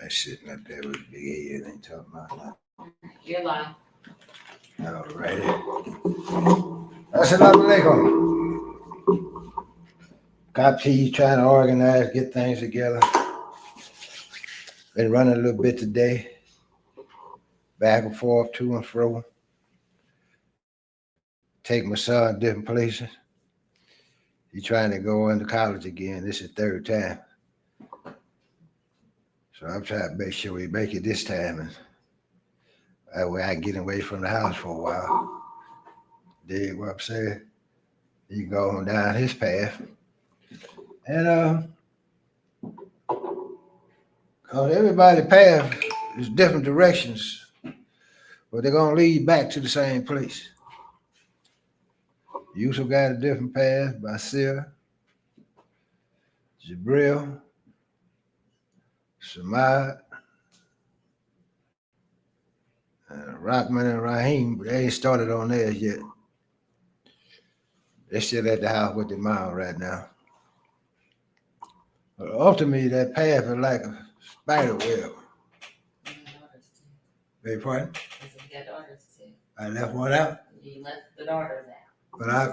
That's sitting up there with the big head, ain't talking about nothing. You're lying. All righty. Assalamu alaikum. Popkeys trying to organize, get things together. Been running a little bit today. Back and forth, to and fro. Take my son different places. He's trying to go into college again. This is the third time. So I'm trying to make sure we make it this time. And that way I can get away from the house for a while. Dig what I'm saying? He can go on down his path. And cause everybody's path is different directions, but they're gonna lead back to the same place. Yusuf got a different path, Basir, Jabril, Samad, Rahman and Raheem, but they ain't started on theirs yet. They're still at the house with their mom right now. But ultimately, that path is like a spider web. Beg pardon? You got daughters too. I left one out. You left the daughters out. But I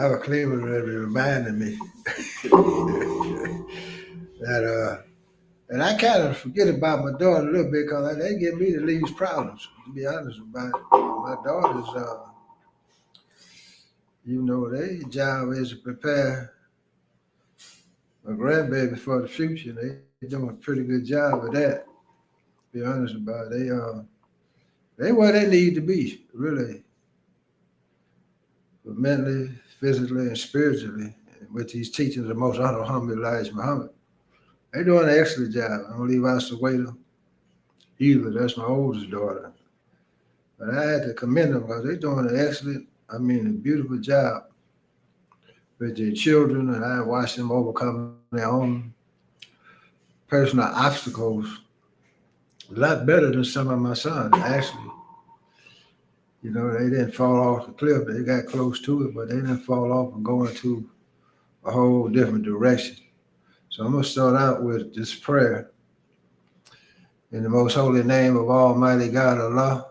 was Cleveland reminded me that and I kind of forget about my daughter a little bit because they give me the least problems, to be honest about it. My daughters, their job is to prepare my grandbaby for the future. They doing a pretty good job of that, to be honest about it. They where they need to be, really. But mentally, physically, and spiritually, with these teachings of most honorable Elijah Muhammad. They're doing an excellent job. I don't leave out Suwaida either. That's my oldest daughter. But I had to commend them because they're doing a beautiful job with their children, and I watched them overcome their own personal obstacles a lot better than some of my sons, actually. They didn't fall off the cliff. They got close to it, but they didn't fall off and go into a whole different direction. So I'm going to start out with this prayer. In the most holy name of Almighty God, Allah,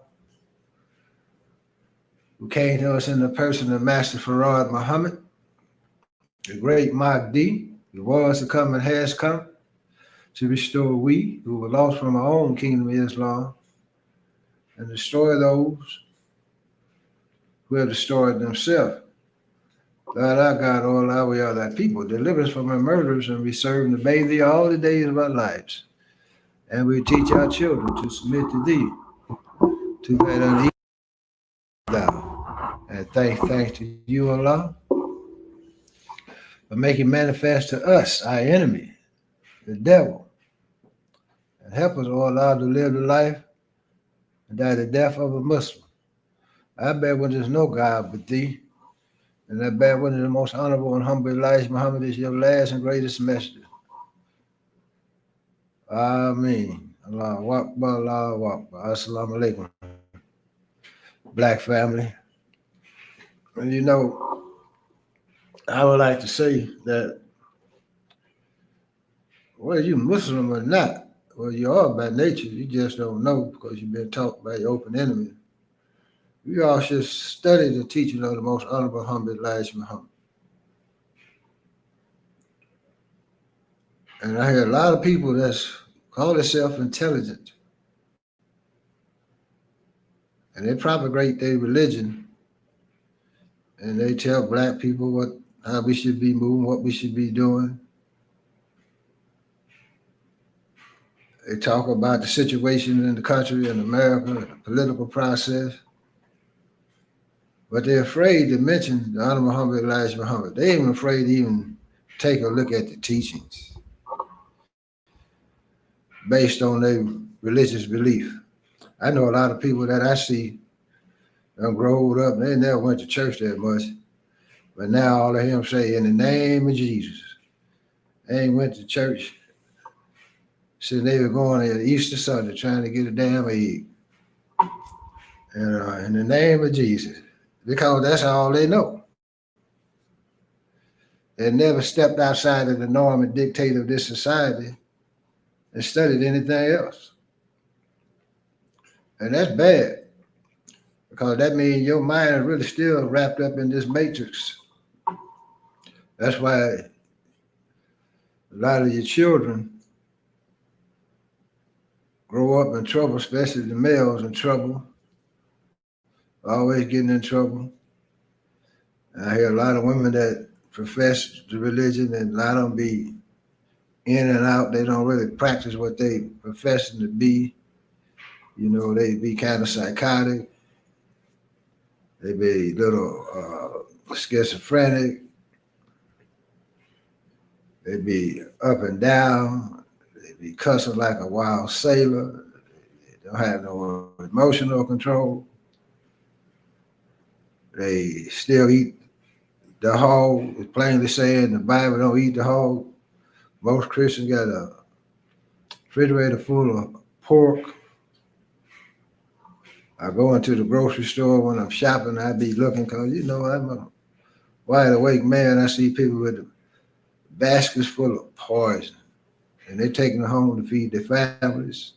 who came to us in the person of Master Farad Muhammad, the great Mahdi, who was to come and has come to restore we who were lost from our own kingdom of Islam and destroy those who have destroyed themselves. God, our God, all our we are thy people. Deliver us from our murderers, and we serve and obey thee all the days of our lives. And we teach our children to submit to thee, to that unequal thou. And thanks to you, Allah, for making manifest to us, our enemy, the devil. And help us, O Allah, to live the life and die the death of a Muslim. I bet when there's no God but thee, and I bet when the most honorable and humble Elijah Muhammad is your last and greatest messenger. Ameen. Allahu Akbar, Allahu Akbar. Assalamu alaikum. Black family. And I would like to say that whether you Muslim or not, well, you are by nature, you just don't know because you've been taught by your open enemy. We all should study the teaching of the most honorable, humble Elijah Muhammad. And I hear a lot of people that's call themselves intelligent. And they propagate their religion. And they tell black people how we should be moving, what we should be doing. They talk about the situation in the country, in America, the political process. But they're afraid to mention the Honorable Muhammad Elijah Muhammad. They're even afraid to even take a look at the teachings based on their religious belief. I know a lot of people that I see growed up, they never went to church that much. But now all of him say, in the name of Jesus. They ain't went to church since they were going at Easter Sunday trying to get a damn egg. And in the name of Jesus. Because that's all they know. They never stepped outside of the norm and dictate of this society and studied anything else. And that's bad because that means your mind is really still wrapped up in this matrix. That's why a lot of your children grow up in trouble, especially the males in trouble, always getting in trouble. And I hear a lot of women that profess the religion and a lot of them be in and out. They don't really practice what they professing to be. You know, they be kind of psychotic. They be little schizophrenic. They be up and down. They be cussing like a wild sailor. They don't have no emotional control. They still eat the hog. It's plainly saying the Bible don't eat the hog. Most Christians got a refrigerator full of pork. I go into the grocery store when I'm shopping. I be looking because, you know, I'm a wide awake man. I see people with baskets full of poison, and they're taking it home to feed their families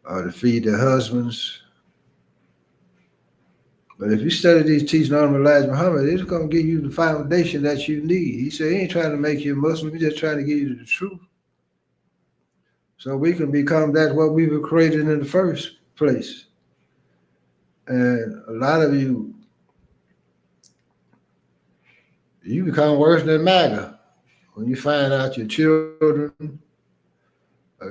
or to feed their husbands. But if you study these teachings on Elijah Muhammad, it's going to give you the foundation that you need. He said he ain't trying to make you a Muslim. He's just trying to give you the truth. So we can become that what we were created in the first place. And a lot of you become worse than MAGA. When you find out your children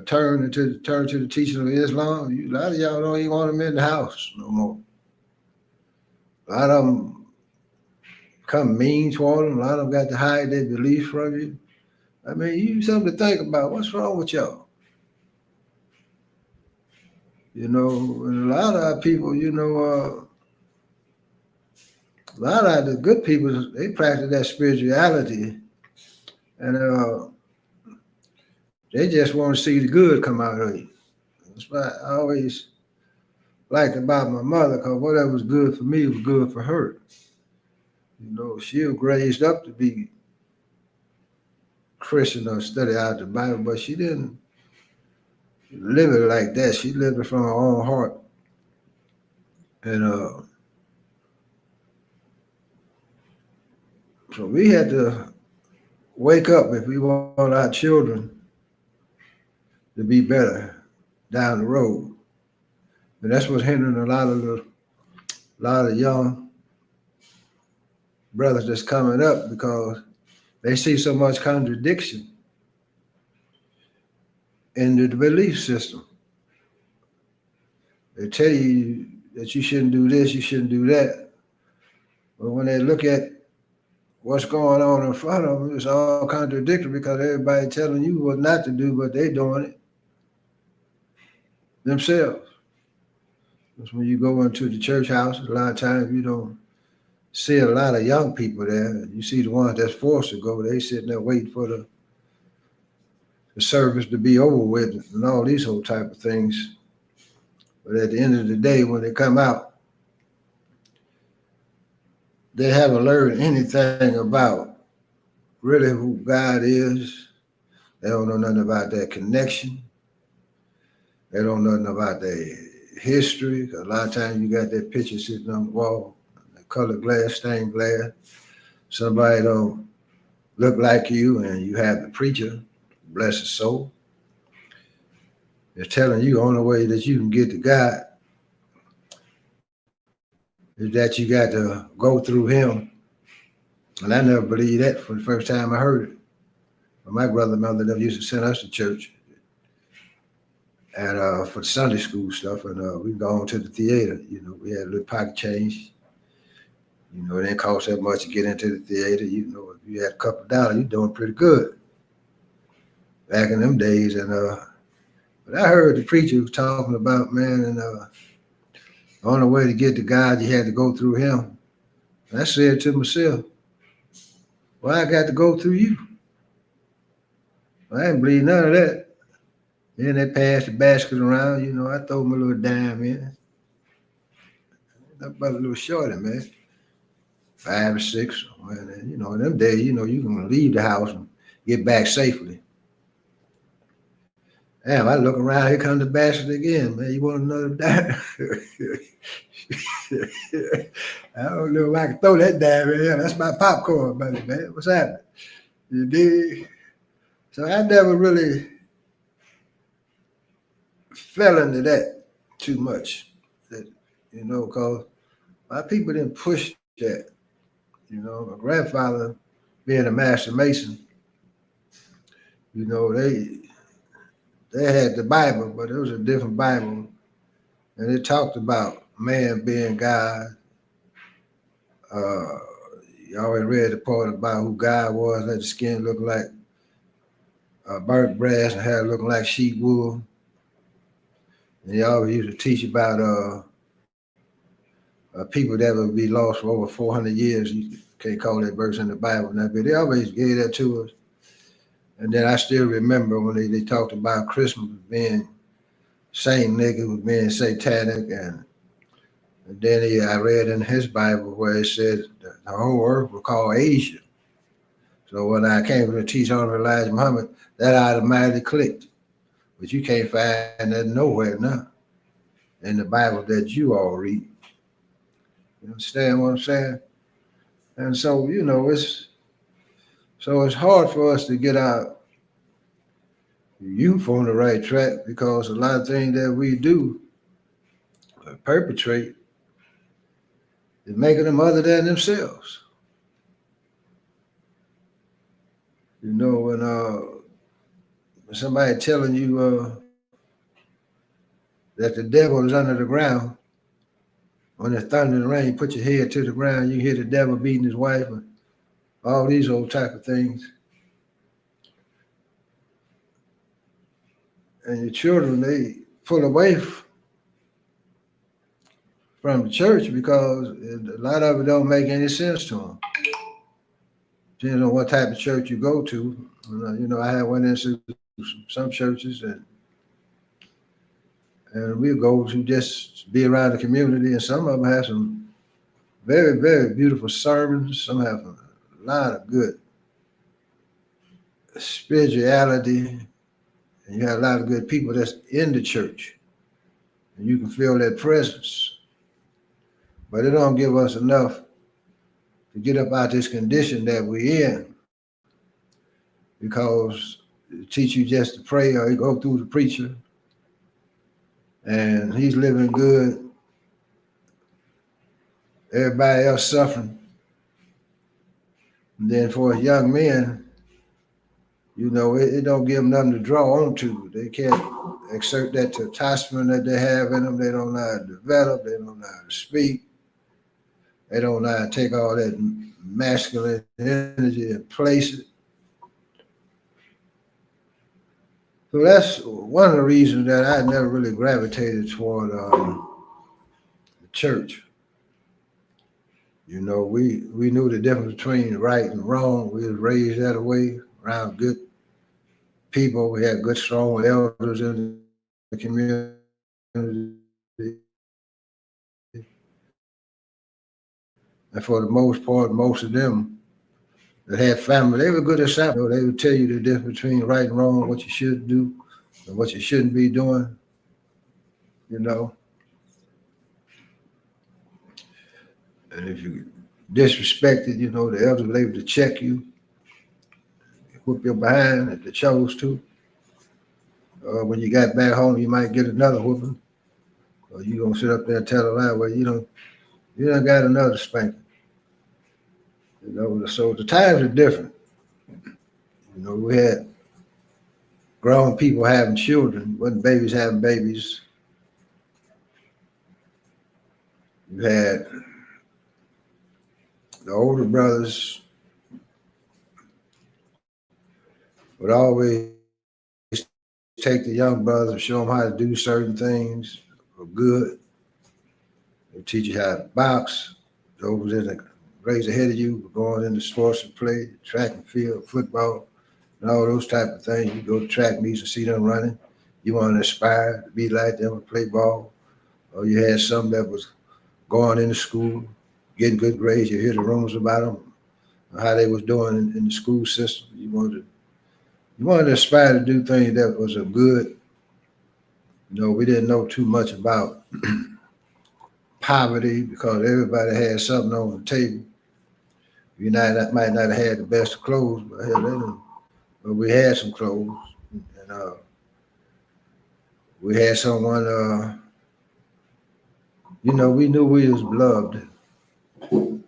turn to the teaching of Islam, a lot of y'all don't even want them in the house no more. A lot of them become mean toward them. A lot of them got to hide their beliefs from you. I mean, you something to think about. What's wrong with y'all? You know, and a lot of our people, you know, a lot of the good people, they practice that spirituality, and they just want to see the good come out of you. That's why I always liked about my mother, because whatever was good for me was good for her. You know, she was raised up to be Christian or study out the Bible, but she didn't live it like that. She lived it from her own heart. And so we had to wake up if we want our children to be better down the road. And that's what's hindering a lot of young brothers that's coming up, because they see so much contradiction in the belief system. They tell you that you shouldn't do this, you shouldn't do that. But when they look at what's going on in front of them, it's all contradictory, because everybody telling you what not to do, but they doing it themselves. Because when you go into the church houses, a lot of times you don't see a lot of young people there. You see the ones that's forced to go, they sitting there waiting for the service to be over with and all these whole type of things. But at the end of the day, when they come out, they haven't learned anything about really who God is. They don't know nothing about that connection. They don't know nothing about their history. A lot of times you got that picture sitting on the wall, the colored glass, stained glass. Somebody don't look like you, and you have the preacher, bless his soul, is telling you the only way that you can get to God is that you got to go through him. And I never believed that for the first time I heard it. But my brother and mother never used to send us to church and for the Sunday school stuff, and we'd go on to the theater. You know, we had a little pocket change. You know, it didn't cost that much to get into the theater. You know, if you had a couple of dollars, you're doing pretty good back in them days. And but I heard the preacher was talking about, man, and the only way to get to God, you had to go through him. And I said to myself, well, I got to go through you. I didn't believe none of that. Then they passed the basket around, you know, I throw my little dime in. About a little shorty, man. 5 or 6. And, you know, in them days, you know, you can leave the house and get back safely. Damn, I look around, here comes the bastard again, man. You want another dime? I don't know if I can throw that dime in here. That's my popcorn money, man. What's happening? You dig? So I never really fell into that too much. That, because my people didn't push that. My grandfather, being a master mason, they had the Bible, but it was a different Bible, and it talked about man being God. Uh, you always read the part about who God was, that the skin looked like burnt brass and hair looking like sheep wool. And he always used to teach about people that would be lost for over 400 years. You can't call that verse in the Bible now, but they always gave that to us. And then I still remember when they talked about Christmas being Saint Nick, was being satanic, and then I read in his Bible where it said the whole earth was called Asia. So when I came to teach on Elijah Muhammad, that automatically clicked. But you can't find that nowhere now in the Bible that you all read. You understand what I'm saying? And so, it's hard for us to get our youth on the right track because a lot of things that we do perpetrate is making them other than themselves. When somebody telling you that the devil is under the ground, when it's thunder and rain, you put your head to the ground, you hear the devil beating his wife, and all these old type of things. And your children, they pull away from the church because a lot of it don't make any sense to them. Depends on what type of church you go to. I went into some churches and we go to just be around the community, and some of them have some very, very beautiful sermons. Some have a lot of good spirituality, and you have a lot of good people that's in the church, and you can feel that presence. But it don't give us enough to get up out this condition that we're in, because it teach you just to pray, or you go through the preacher, and he's living good, everybody else suffering. And then for young men, it don't give them nothing to draw on to. They can't exert that testosterone that they have in them. They don't know how to develop. They don't know how to speak. They don't know how to take all that masculine energy and place it. So that's one of the reasons that I never really gravitated toward the church. We knew the difference between right and wrong. We was raised that way around good people. We had good, strong elders in the community. And for the most part, most of them that had family, they were good examples. They would tell you the difference between right and wrong, what you should do and what you shouldn't be doing, you know. And if you disrespected, the elders were able to check you, whoop your behind if they chose to. When you got back home, you might get another whooping. Or you gonna sit up there and tell a lie, well, you don't got another spanking. So the times are different. We had grown people having children, wasn't babies having babies. You had the older brothers would always take the young brothers and show them how to do certain things for good. They teach you how to box. Those in the grades ahead of you were going into sports and play, track and field, football, and all those type of things. You go to track meets and see them running. You want to aspire to be like them and play ball. Or you had some that was going into school, getting good grades. You hear the rumors about them, how they was doing in the school system. You wanted to aspire to do things that was of good We didn't know too much about poverty because everybody had something on the table. Might not have had the best clothes, but hell, but we had some clothes, and we had someone. We knew we was loved for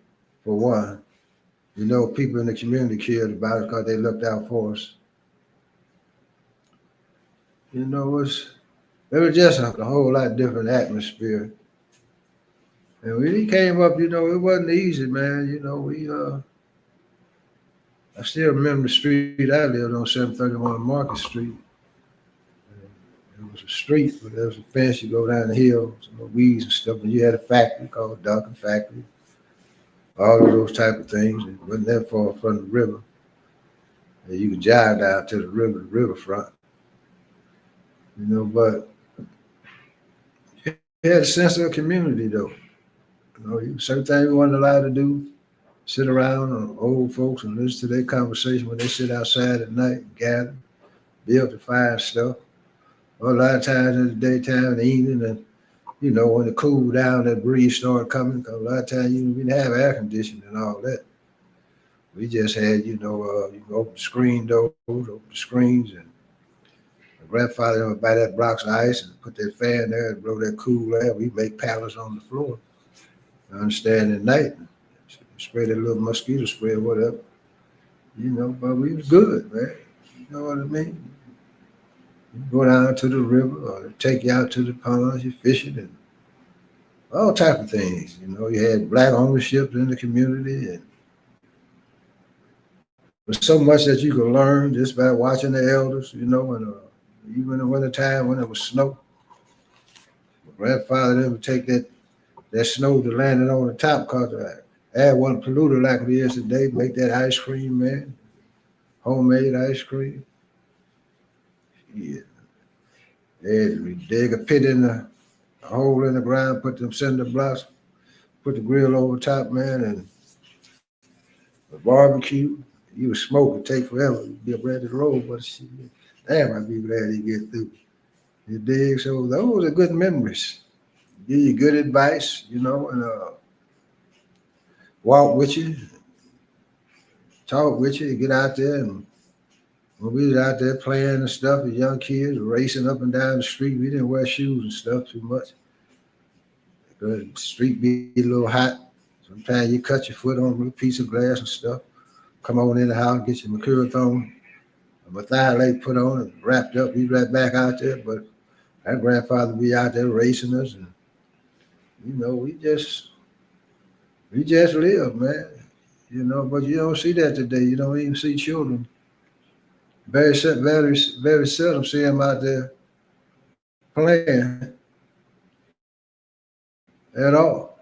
one. People in the community cared about us because they looked out for us. It was just a whole lot different atmosphere. And when he came up, it wasn't easy, man. I still remember the street I lived on, 731 Market Street. It was a street, but there was a fence. You go down the hill, some weeds and stuff. And you had a factory called Duncan Factory. All of those type of things. It wasn't that far from the river. And you could drive down to the riverfront. But it had a sense of community, though. Certain things we weren't allowed to do. Sit around on old folks and listen to their conversation when they sit outside at night and gather, build the fire and stuff. Well, a lot of times in the daytime and the evening, and when it cooled down, that breeze started coming. Because a lot of times we didn't have air conditioning and all that. We just had, you open the screen doors, open the screens, and my grandfather would buy that box of ice and put that fan there and blow that cool air. We make pallets on the floor. I understand at night, spray that little mosquito spray or whatever. But we was good, man. You know what I mean? You go down to the river or they take you out to the ponds, you fishing and all type of things. You had black ownership in the community and there's so much that you could learn just by watching the elders, and even in the wintertime when it was snow. My grandfather would take that snow to land it on the top because air wasn't polluted like it is today. Make that ice cream, man. Homemade ice cream. Yeah. They'd dig a pit in a hole in the ground, put them cinder blocks, put the grill over top, man, and a barbecue. You would smoke and take forever. You'd be ready to roll, but shit, damn, I'd be glad you get through. You dig? So those are good memories. Give you good advice, and walk with you, talk with you, get out there. And when we was out there playing and stuff, as young kids racing up and down the street, we didn't wear shoes and stuff too much. The street be a little hot. Sometimes you cut your foot on a little piece of glass and stuff. Come on in the house, get your mercurochrome, a methylate put on and wrapped up. We right back out there. But our grandfather be out there racing us, and we just live, man. But you don't see that today. You don't even see children. Very seldom see them out there playing at all.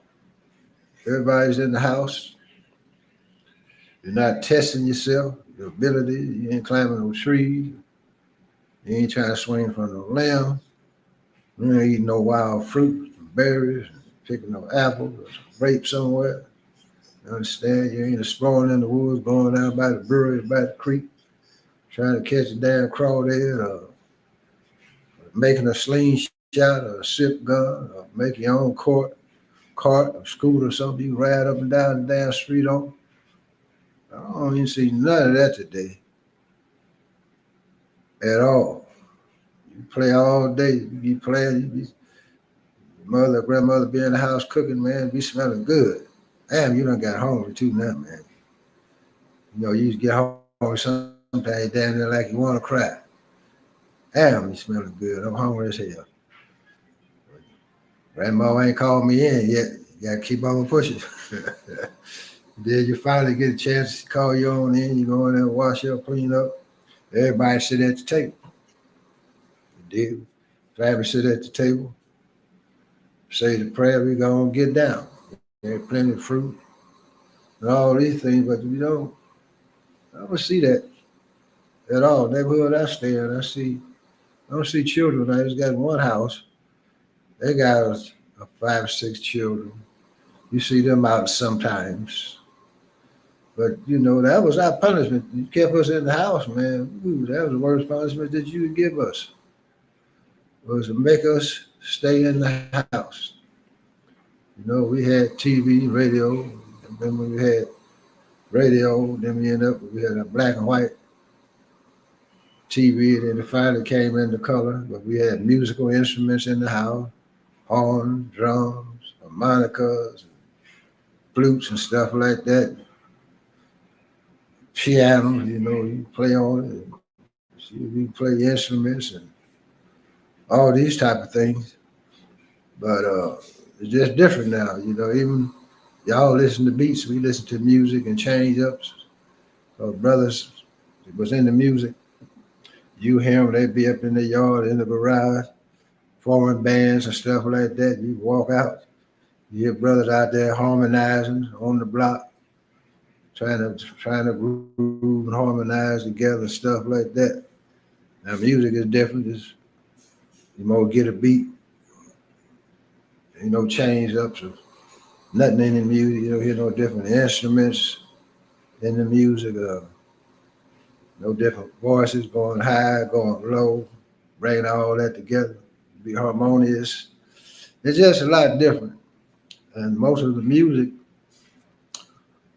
Everybody's in the house. You're not testing yourself, your ability. You ain't climbing no trees. You ain't trying to swing from no limb. You ain't eating no wild fruit, berries, picking no apples or grapes somewhere. You understand? You ain't exploring in the woods, going down by the brewery, by the creek, trying to catch a damn crawdad or making a slingshot or a sip gun or make your own cart or scooter or something you ride up and down the damn street on. I don't even see none of that today at all. You play all day. You be playing. Grandmother be in the house cooking, man, be smelling good. Damn, you done got hungry too now, man. You just get hungry sometimes down there like you want to cry. Damn, you smelling good. I'm hungry as hell. Grandma ain't called me in yet. You gotta keep on pushing. Then you finally get a chance to call you on in. You go in there, wash up, clean up. Everybody sit at the table. You dig? Family sit at the table. Say the prayer, we gonna get down. There's plenty of fruit and all these things, but I don't see that at all. Neighborhood I stay in, I don't see children. I just got one house. They got 5 or 6 children. You see them out sometimes. But, that was our punishment. You kept us in the house, man. Ooh, that was the worst punishment that you could give us. was to make us stay in the house. We had TV, radio, and then when we had radio, then we had a black and white TV, and then it finally came into color. But we had musical instruments in the house, horns, drums, harmonicas, flutes, and stuff like that. Piano, you play on it. You play instruments and all these type of things. But it's just different now. Even y'all listen to beats, we listen to music and change ups. Brothers that was into music, you hear them, they'd be up in the yard, in the garage, forming bands and stuff like that. You walk out, you hear brothers out there harmonizing on the block, trying to groove and harmonize together, stuff like that. Now music is different. You more get a beat, change ups of nothing in the music. You don't hear no different instruments in the music. No different voices going high, going low, bringing all that together, be harmonious. It's just a lot different. And most of the music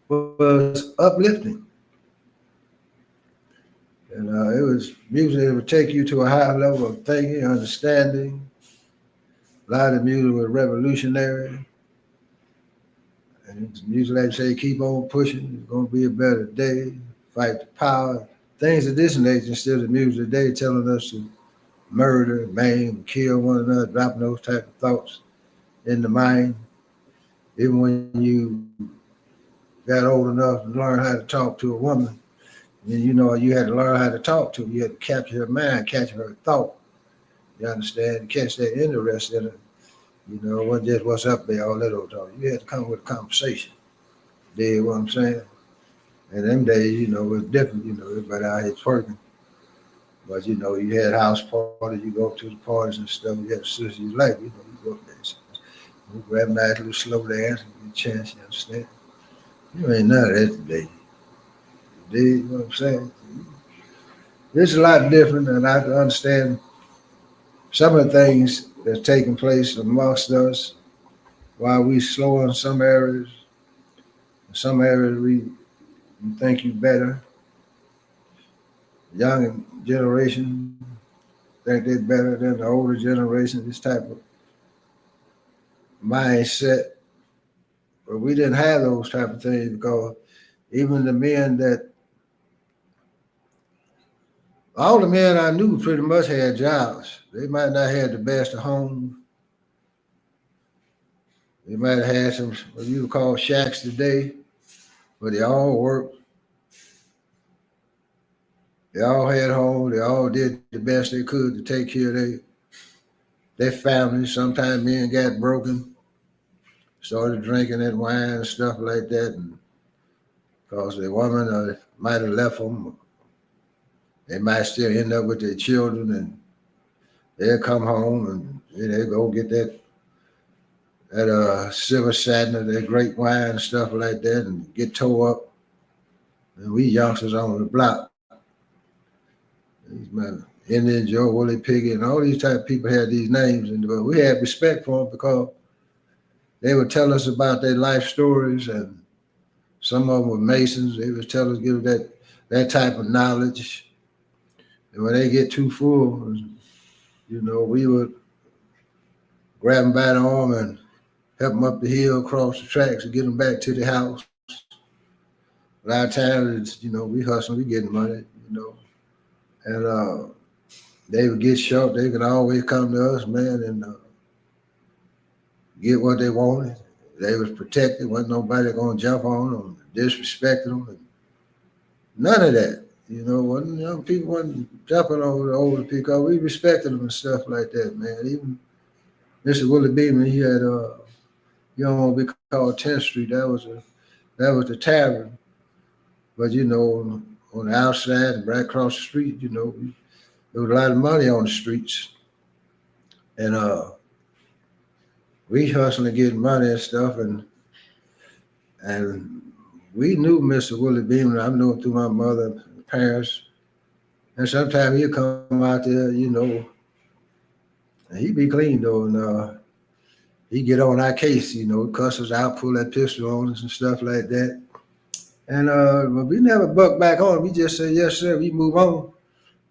was uplifting. And it was music that would take you to a higher level of thinking, understanding. A lot of music was revolutionary. And it's music like say, keep on pushing, it's gonna be a better day, fight the power. Things of this nature instead of music today telling us to murder, maim, kill one another, dropping those type of thoughts in the mind. Even when you got old enough to learn how to talk to a woman, then you had to learn how to talk to her. You had to capture her mind, capture her thought. You understand? Catch that interest in her. It wasn't just what's up there, all that old talk. You had to come with a conversation. Dig what I'm saying? And them days, it was different. Everybody out here twerking. But you had house parties, you go to the parties and stuff. You had a sister you like, you go there. You grab a nice little slow dance and get a chance. You understand? You ain't none of that today. You dig what I'm saying? It's a lot different, and I can understand some of the things that's taking place amongst us. While we slow in some areas we think you better. Young generation think they're better than the older generation. This type of mindset, but we didn't have those type of things because even the men that all the men I knew pretty much had jobs. They might not have the best of homes. They might have had some what you would call shacks today, but they all worked. They all had homes. They all did the best they could to take care of their families. Sometimes men got broken, started drinking that wine and stuff like that, and because the woman might have left them, they might still end up with their children, and they'll come home and they go get that silver satin or that great wine and stuff like that, and get tore up. And we youngsters on the block, these man, Indian Joe, Willie Piggy, and all these type of people had these names, but we had respect for them because they would tell us about their life stories, and some of them were Masons. They would tell us, give that type of knowledge. And when they get too full, we would grab them by the arm and help them up the hill, across the tracks, and get them back to the house. A lot of times, we hustling, we getting money. And they would get short. They could always come to us, man, and get what they wanted. They was protected. Wasn't nobody gonna jump on them, disrespect them, and none of that. Wasn't young people wasn't jumping over the older people. We respected them and stuff like that, man. Even Mr. Willie Beeman, he had what we called 10th Street. That was the tavern. But on the outside and right across the street, there was a lot of money on the streets. And we hustling getting money and stuff, and we knew Mr. Willie Beeman. I knew him through my mother and parents. And sometimes he'd come out there, And he be clean though, and he get on our case, cuss us out, pull that pistol on us and stuff like that. And but we never buck back on. We just say yes, sir. We move on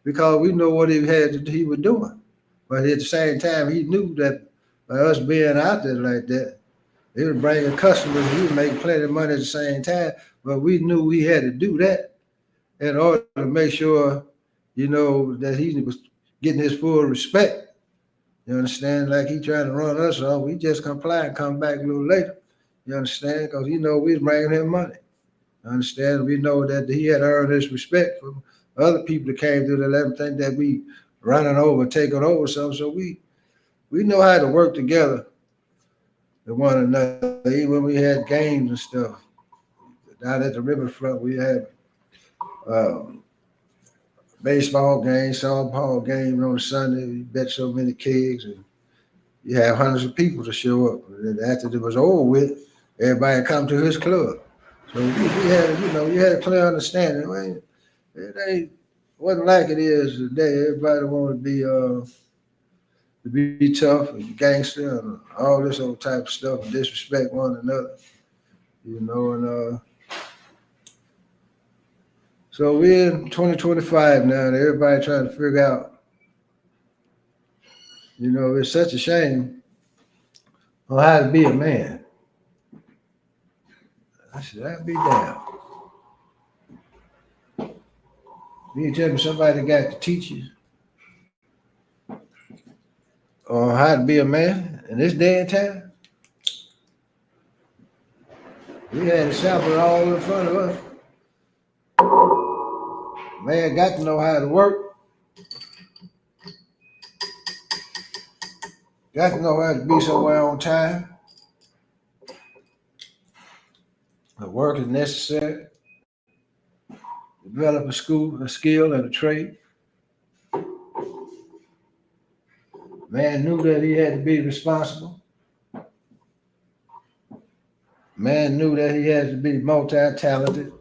because we know what he was doing. But at the same time, he knew that by us being out there like that, it was bringing customers. He was making plenty of money at the same time. But we knew we had to do that in order to make sure, that he was getting his full respect. You understand? Like he trying to run us off. We just comply and come back a little later. You understand? Because we was bringing him money. Understand? We know that he had earned his respect from other people that came through the let him think that we running over, taking over something. So we know how to work together with one another. Even when we had games and stuff. Down at the riverfront, we had baseball games, softball games on Sunday. We bet so many kegs, and you have hundreds of people to show up. And after it was over with, everybody come to his club. So we had, you had a clear understanding. Man, wasn't like it is today. Everybody wanted to be tough and gangster and all this old type of stuff and disrespect one another, and so we're in 2025 now, and everybody trying to figure out, it's such a shame on how to be a man. I said, I'd be damned. You tell me somebody got to teach you on how to be a man in this day and time. We had a sample all in front of us. Man got to know how to work. Got to know how to be somewhere on time. The work is necessary. Develop a skill, and a trade. Man knew that he had to be responsible. Man knew that he had to be multi-talented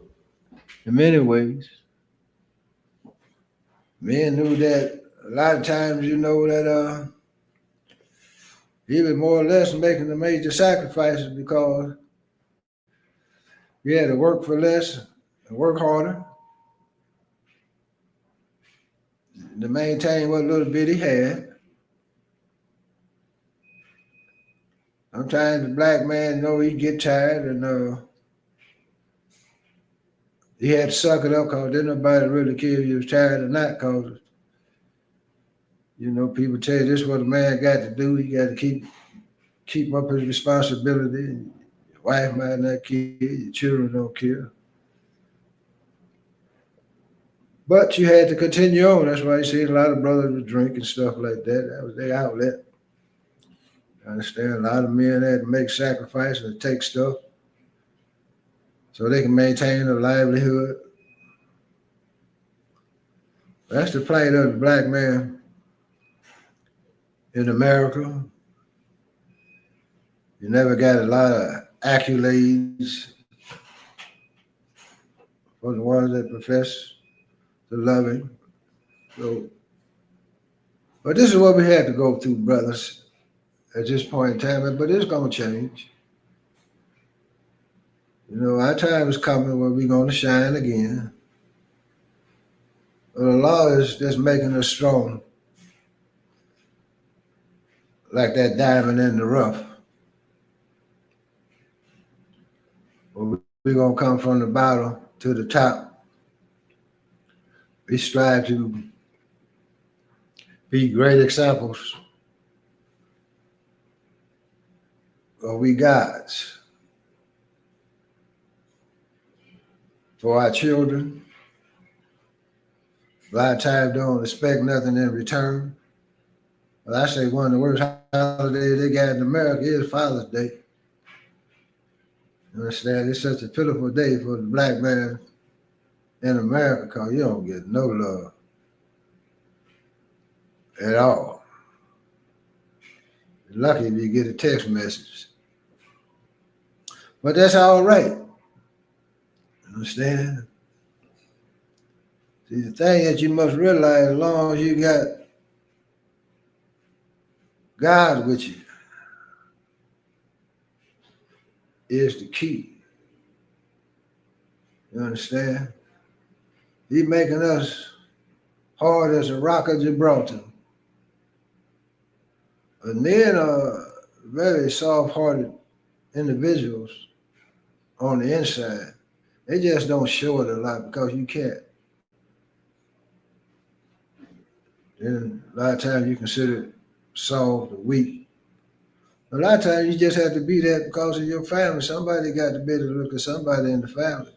in many ways. Man knew that a lot of times, that he was more or less making the major sacrifices because he had to work for less and work harder to maintain what little bit he had. Sometimes the black man he'd get tired and he had to suck it up because didn't nobody really care if he was tired or not because, people tell you this is what a man got to do. He got to keep up his responsibility. Your wife might not care, your children don't care. But you had to continue on. That's why you see a lot of brothers would drink and stuff like that. That was their outlet. I understand a lot of men had to make sacrifices and take stuff so they can maintain a livelihood. That's the plight of the black man in America. You never got a lot of accolades for the ones that profess to love him. So, but this is what we had to go through, brothers, at this point in time. But it's going to change. Our time is coming where we're going to shine again. But the law is just making us strong, like that diamond in the rough. We're going to come from the bottom to the top. We strive to be great examples of we gods for our children. A lot of times don't expect nothing in return. But I say one of the worst holidays they got in America is Father's Day. You understand? It's such a pitiful day for the black man in America because you don't get no love at all. You're lucky if you get a text message. But that's all right. Understand? See, the thing that you must realize, as long as you got God with you is the key. You understand? He making us hard as a rock of Gibraltar. But men are very soft-hearted individuals on the inside. They just don't show it a lot because you can't. Then a lot of times you consider soft or weak. A lot of times you just have to be that because of your family. Somebody got to be able to look at somebody in the family.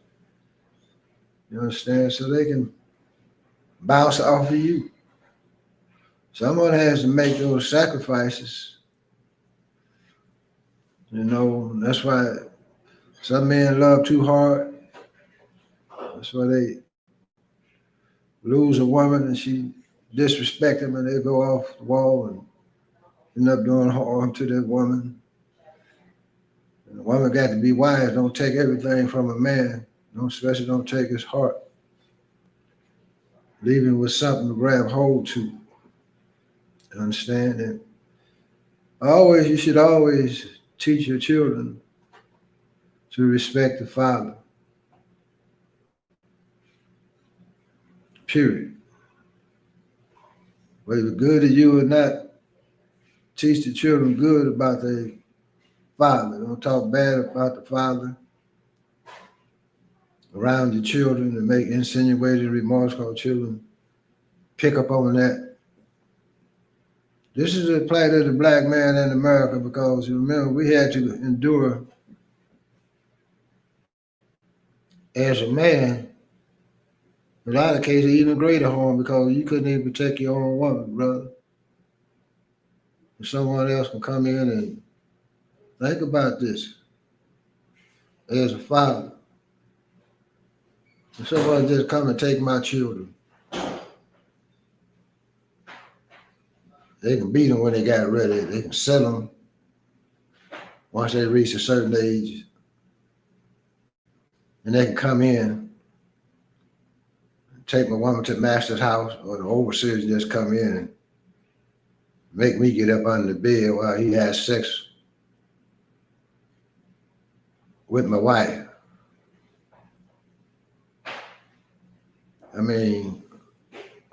You understand? So they can bounce off of you. Someone has to make those sacrifices. You know, that's why some men love too hard. That's why they lose a woman and she disrespect them and they go off the wall and end up doing harm to that woman. And the woman got to be wise. Don't take everything from a man. Especially don't take his heart. Leave him with something to grab hold to. You understand? And you should always teach your children to respect the father. Period. Whether it's good to you or not, teach the children good about their father. Don't talk bad about the father around your children and make insinuating remarks because children pick up on that. This is the plight of the black man in America because remember we had to endure as a man, in a lot of cases, even greater harm because you couldn't even protect your own woman, brother. And someone else can come in and think about this as a father. And someone just come and take my children. They can beat them when they got ready. They can sell them once they reach a certain age. And they can come in, take my woman to the master's house, or the overseers just come in and make me get up under the bed while he has sex with my wife. I mean,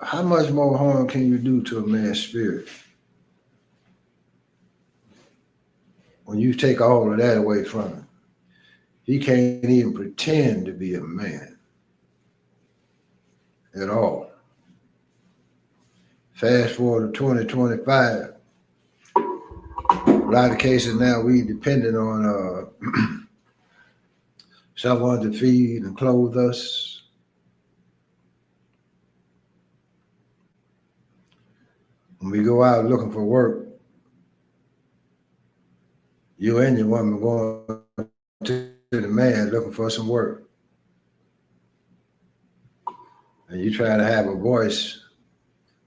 how much more harm can you do to a man's spirit when you take all of that away from him? He can't even pretend to be a man at all. Fast forward to 2025, a lot of cases now we dependent on someone to feed and clothe us. When we go out looking for work, you and your woman going to the man looking for some work. And you try to have a voice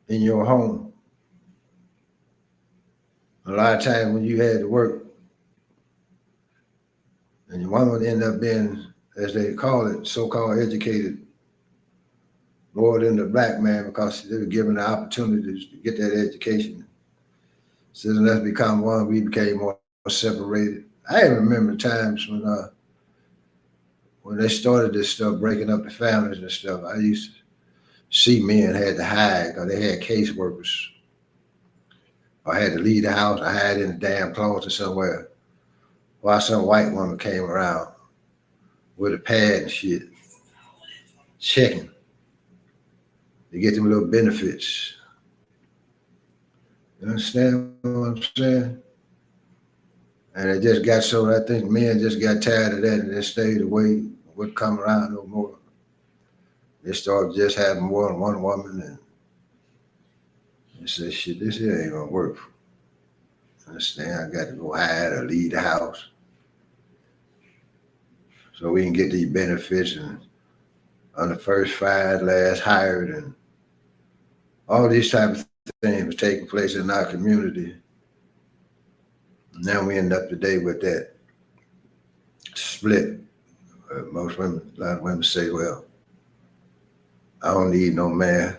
in your home. A lot of times when you had to work and your woman would end up being, as they call it, so-called educated, more than the black man because they were given the opportunities to get that education. Since us become one, we became more separated. I remember times when they started this stuff, breaking up the families and stuff. I used to see men had to hide because they had caseworkers. I had to leave the house. I hide in the damn closet somewhere while some white woman came around with a pad and shit, checking to get them little benefits. You understand what I'm saying? And it just got so, I think men just got tired of that and they stayed away, wouldn't come around no more. They started just having more than one woman and they said, shit, this here ain't gonna work. Understand? I got to go hide or leave the house so we can get these benefits and on the first fired, last hired, and all these type of things was taking place in our community. Now we end up today with that split. Most women, a lot of women say, well, I don't need no man.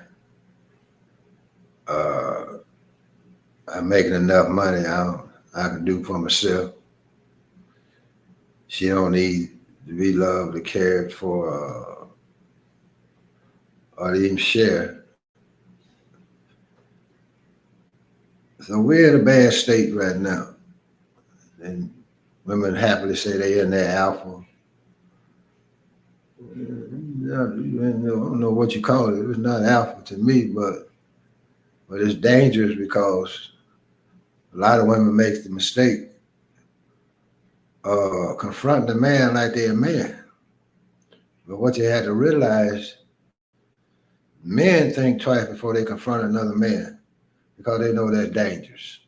I'm making enough money I can do for myself. She don't need to be loved or cared for or to even share. So we're in a bad state right now. And women happily say they in their alpha. I don't know what you call it. It's not alpha to me, but it's dangerous because a lot of women make the mistake confronting a man like they're a man. But what you have to realize, men think twice before they confront another man because they know that's dangerous.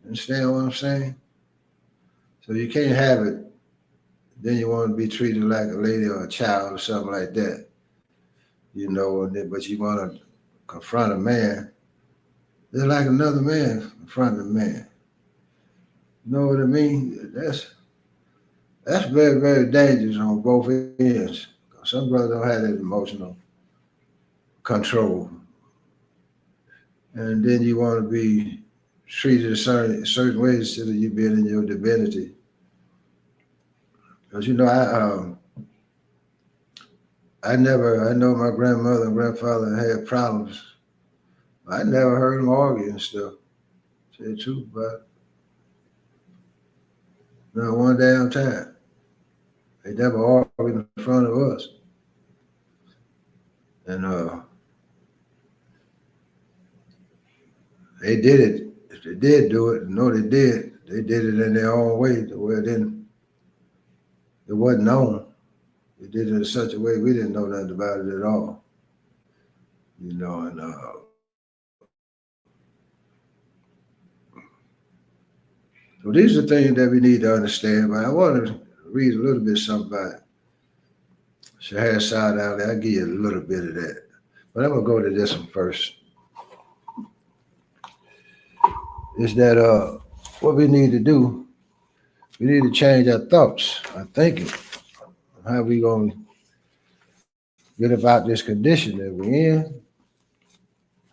Understand what I'm saying? So you can't have it. Then you want to be treated like a lady or a child or something like that, but you want to confront a man. They're like another man confronting a man. You know what I mean? That's very, very dangerous on both ends. Some brothers don't have that emotional control. And then you want to be treated a certain way instead of you being in your divinity. Because I know my grandmother and grandfather had problems. I never heard them argue and stuff. To tell the truth, but not one damn time. They never argued in front of us. And they did it. If they did do it, no, they did. They did it in their own way to where it wasn't known. They did it in such a way we didn't know nothing about it at all. And so these are things that we need to understand. But I want to read a little bit something about Shahar Saad Ali. I'll give you a little bit of that. But I'm going to go to this one first. Is that what we need to do? We need to change our thoughts, our thinking. How we going to get about this condition that we're in,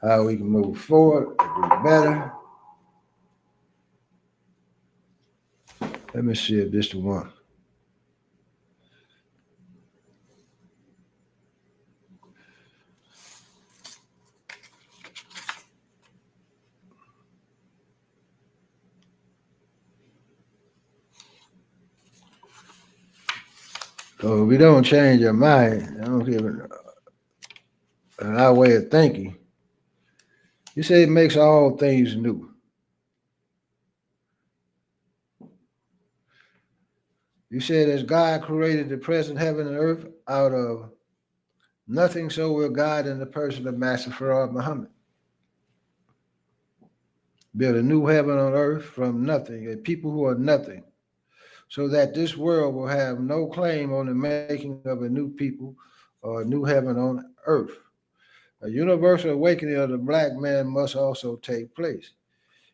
how we can move forward, do better. Let me see if this is the one. So if we don't change our mind, I don't give our way of thinking. You say it makes all things new. You said as God created the present heaven and earth out of nothing, so will God in the person of Master Farad Muhammad build a new heaven on earth from nothing, a people who are nothing, so that this world will have no claim on the making of a new people or a new heaven on earth. A universal awakening of the black man must also take place.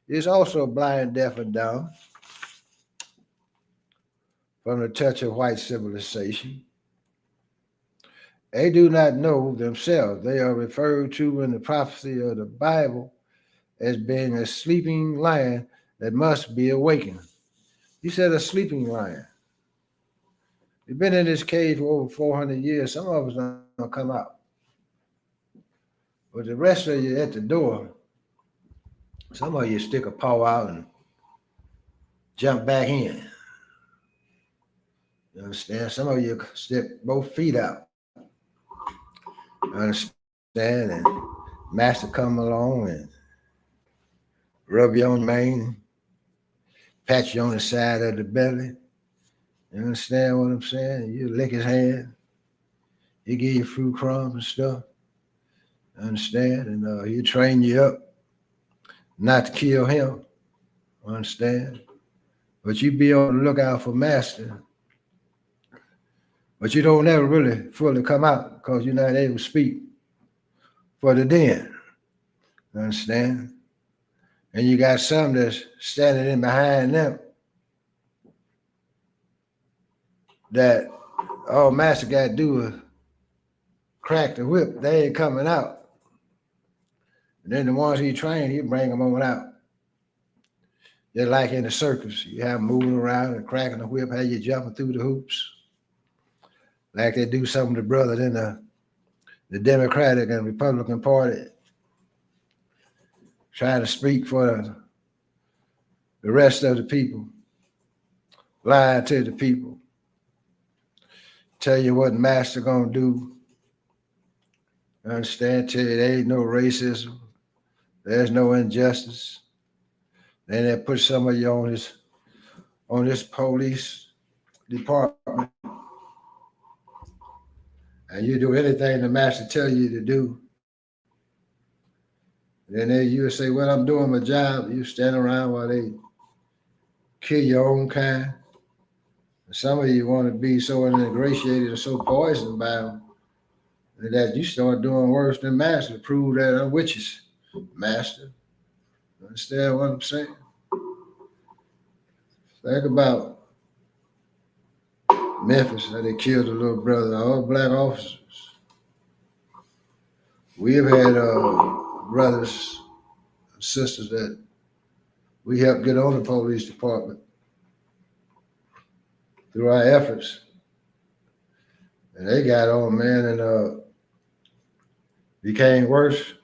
It's also blind, deaf, and dumb from the touch of white civilization. They do not know themselves. They are referred to in the prophecy of the Bible as being a sleeping lion that must be awakened. He said a sleeping lion. We've been in this cage for over 400 years. Some of us don't come out. But the rest of you at the door, some of you stick a paw out and jump back in. You understand? Some of you stick both feet out. You understand? And master come along and rub you on the mane, pat you on the side of the belly. You understand what I'm saying? You lick his hand. He give you fruit crumbs and stuff. Understand? And he train you up not to kill him. Understand? But you be on the lookout for master. But you don't ever really fully come out because you're not able to speak for the den. Understand? And you got some that's standing in behind them that all master got to do is crack the whip. They ain't coming out. And then the ones he trained, he bring them on out. They're like in the circus. You have them moving around and cracking the whip, how you jumping through the hoops. Like they do some of the brothers in the Democratic and Republican Party, trying to speak for the rest of the people, lying to the people, tell you what master gonna do. Understand? Tell you there ain't no racism, there's no injustice. Then they put some of you on this police department, and you do anything the master tell you to do. Then you say, "Well, I'm doing my job." You stand around while they kill your own kind. And some of you want to be so ingratiated and so poisoned by them that you start doing worse than master to prove that I'm witches, master. Understand what I'm saying? Think about Memphis, how they killed a little brother, all black officers. We have had brothers and sisters that we helped get on the police department through our efforts. And they got on, man, and became worse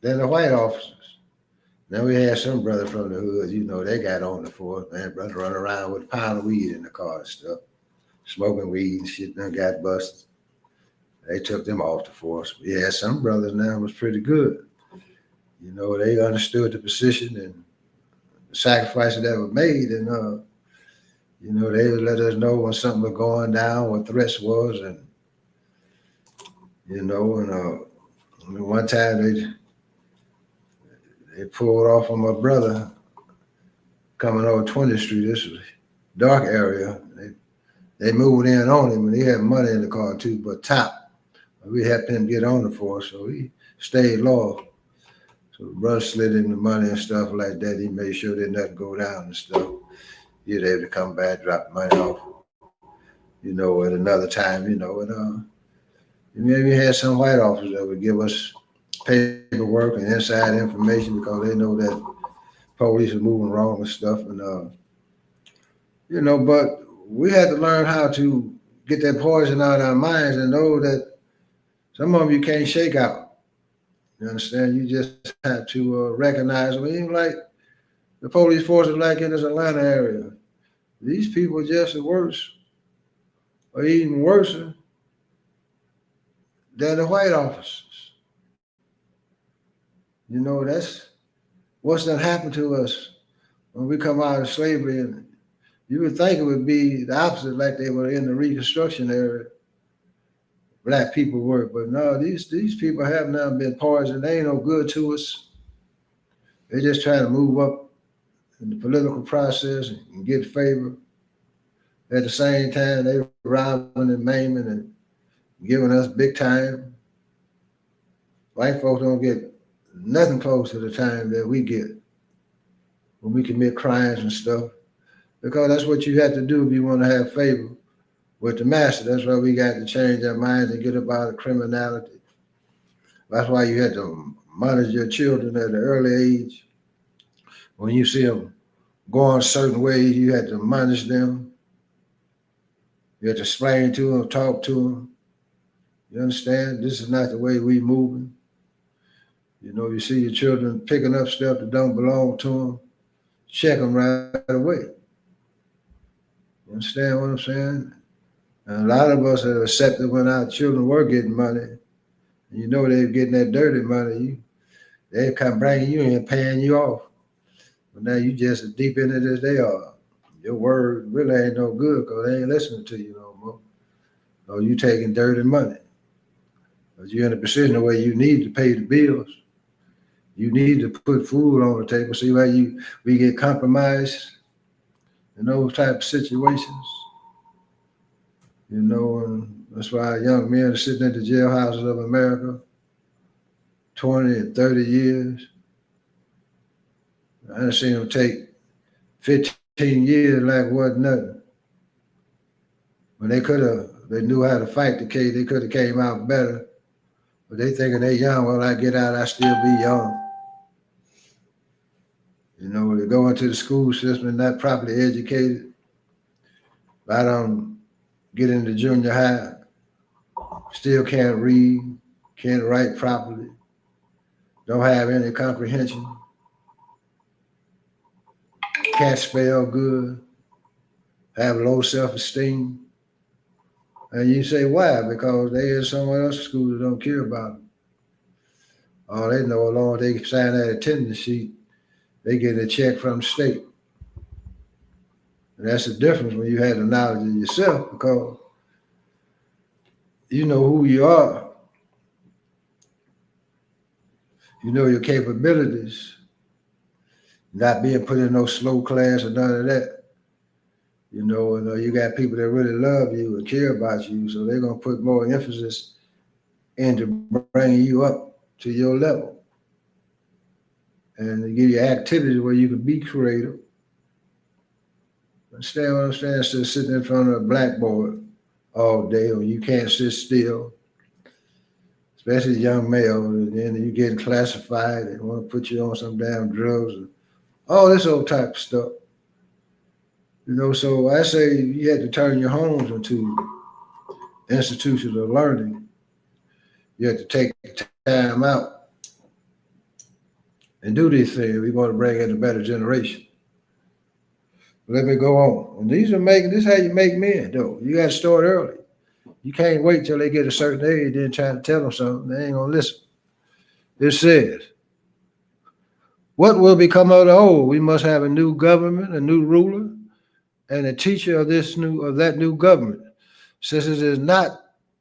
than the white officers. Then we had some brother from the hood, they got on the force, man, brother running around with a pound of weed in the car and stuff, smoking weed and shit, then got busted. They took them off the force. But yeah, some brothers now was pretty good. They understood the position and the sacrifices that were made, and they would let us know when something was going down, what threats was, and one time they pulled off on my brother coming over 20th Street. This was a dark area. They moved in on him, and he had money in the car too, but top. We helped him get on the force, so he stayed loyal. So the brother slid in the money and stuff like that. He made sure that nothing go down and stuff. He was able to come back, drop the money off, at another time, and maybe had some white officers that would give us paperwork and inside information because they know that police are moving wrong and stuff. And, but we had to learn how to get that poison out of our minds and know that some of them you can't shake out. You understand? You just have to recognize them. Even like the police forces like in this Atlanta area, these people are just as worse or even worse than the white officers. That's what's done happened to us when we come out of slavery. And you would think it would be the opposite, like they were in the Reconstruction era. Black people were, but no, these people have now been poisoned. They ain't no good to us. They're just trying to move up in the political process and get favor. At the same time, they robbing and maiming and giving us big time. White folks don't get nothing close to the time that we get when we commit crimes and stuff, because that's what you have to do if you want to have favor with the master. That's why we got to change our minds and get up out of criminality. That's why you had to monitor your children at an early age. When you see them going certain ways, you had to monitor them. You had to explain to them, talk to them. You understand? This is not the way we moving. You see your children picking up stuff that don't belong to them, check them right away. You understand what I'm saying? And a lot of us have accepted when our children were getting money. And they were getting that dirty money. They come bringing you in and paying you off. But now you just as deep in it as they are. Your word really ain't no good because they ain't listening to you no more. Or you taking dirty money. Because you're in a position where you need to pay the bills. You need to put food on the table. See why we get compromised in those type of situations. And that's why young men are sitting at the jailhouses of America 20 and 30 years. I done seen them take 15 years like it wasn't nothing. When they knew how to fight the case, they could have came out better. But they thinking they young. Well, I get out, I still be young. You know, they go into the school system and not properly educated. If I don't get into junior high, still can't read, can't write properly, don't have any comprehension, can't spell good, have low self-esteem. And you say, why? Because they in somewhere else school that don't care about them. All they know, as long as they sign that attendance sheet, they get a check from the state. And that's the difference when you have the knowledge of yourself, because you know who you are, you know your capabilities, not being put in no slow class or none of that. You know, and you got people that really love you and care about you, so they're gonna put more emphasis into bringing you up to your level, and to give you activities where you can be creative. Understand what I'm saying? Instead of sitting in front of a blackboard all day, or you can't sit still, especially young male, and then you getting classified and want to put you on some damn drugs and all this old type of stuff. You know, so I say you had to turn your homes into institutions of learning. You have to take time out and do these things. We want to bring in a better generation. Let me go on. And these are making this is how you make men, though. You got to start early. You can't wait till they get a certain age, then try to tell them something. They ain't gonna listen. It says, "What will become of the old? We must have a new government, a new ruler, and a teacher of that new government, since it is not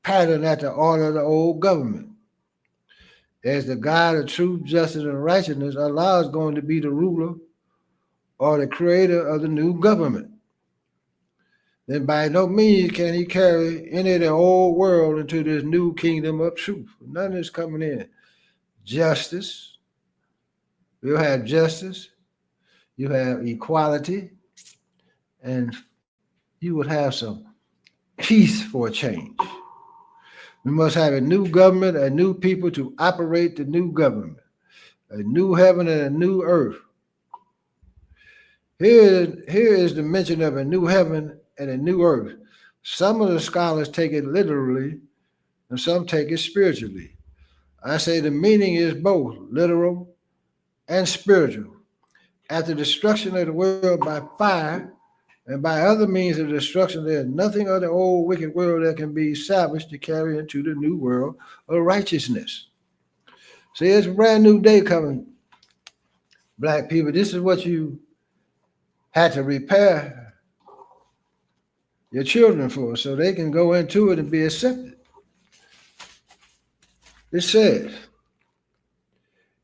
patterned after the order of the old government. As the God of truth, justice, and righteousness, Allah is going to be the ruler or the creator of the new government. Then by no means can he carry any of the old world into this new kingdom of truth. None is coming in. Justice, you'll have justice, you have equality, and you would have some peace for a change. We must have a new government, a new people to operate the new government, a new heaven and a new earth. Here is the mention of a new heaven and a new earth. Some of the scholars take it literally, and some take it spiritually. I say the meaning is both literal and spiritual. After destruction of the world by fire and by other means of destruction, there is nothing of the old wicked world that can be salvaged to carry into the new world of righteousness. See, it's a brand new day coming, black people. This is what you had to repair your children for, so they can go into it and be accepted. It says,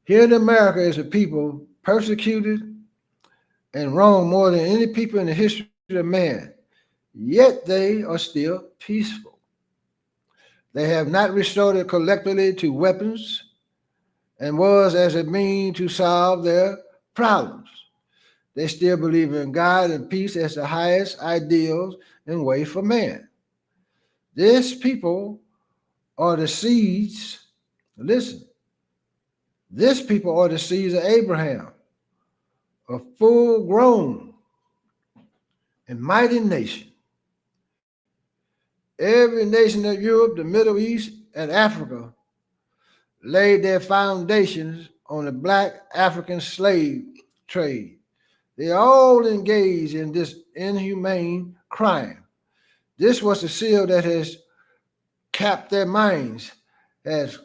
here in America is a people persecuted and wronged more than any people in the history of man, yet they are still peaceful. They have not resorted collectively to weapons and was as a means to solve their problems. They still believe in God and peace as the highest ideals and way for man. This people are the seeds, listen, this people are the seeds of Abraham, a full grown and mighty nation. Every nation of Europe, the Middle East, and Africa laid their foundations on the black African slave trade. They all engaged in this inhumane crime. This was the seal that has capped their minds, has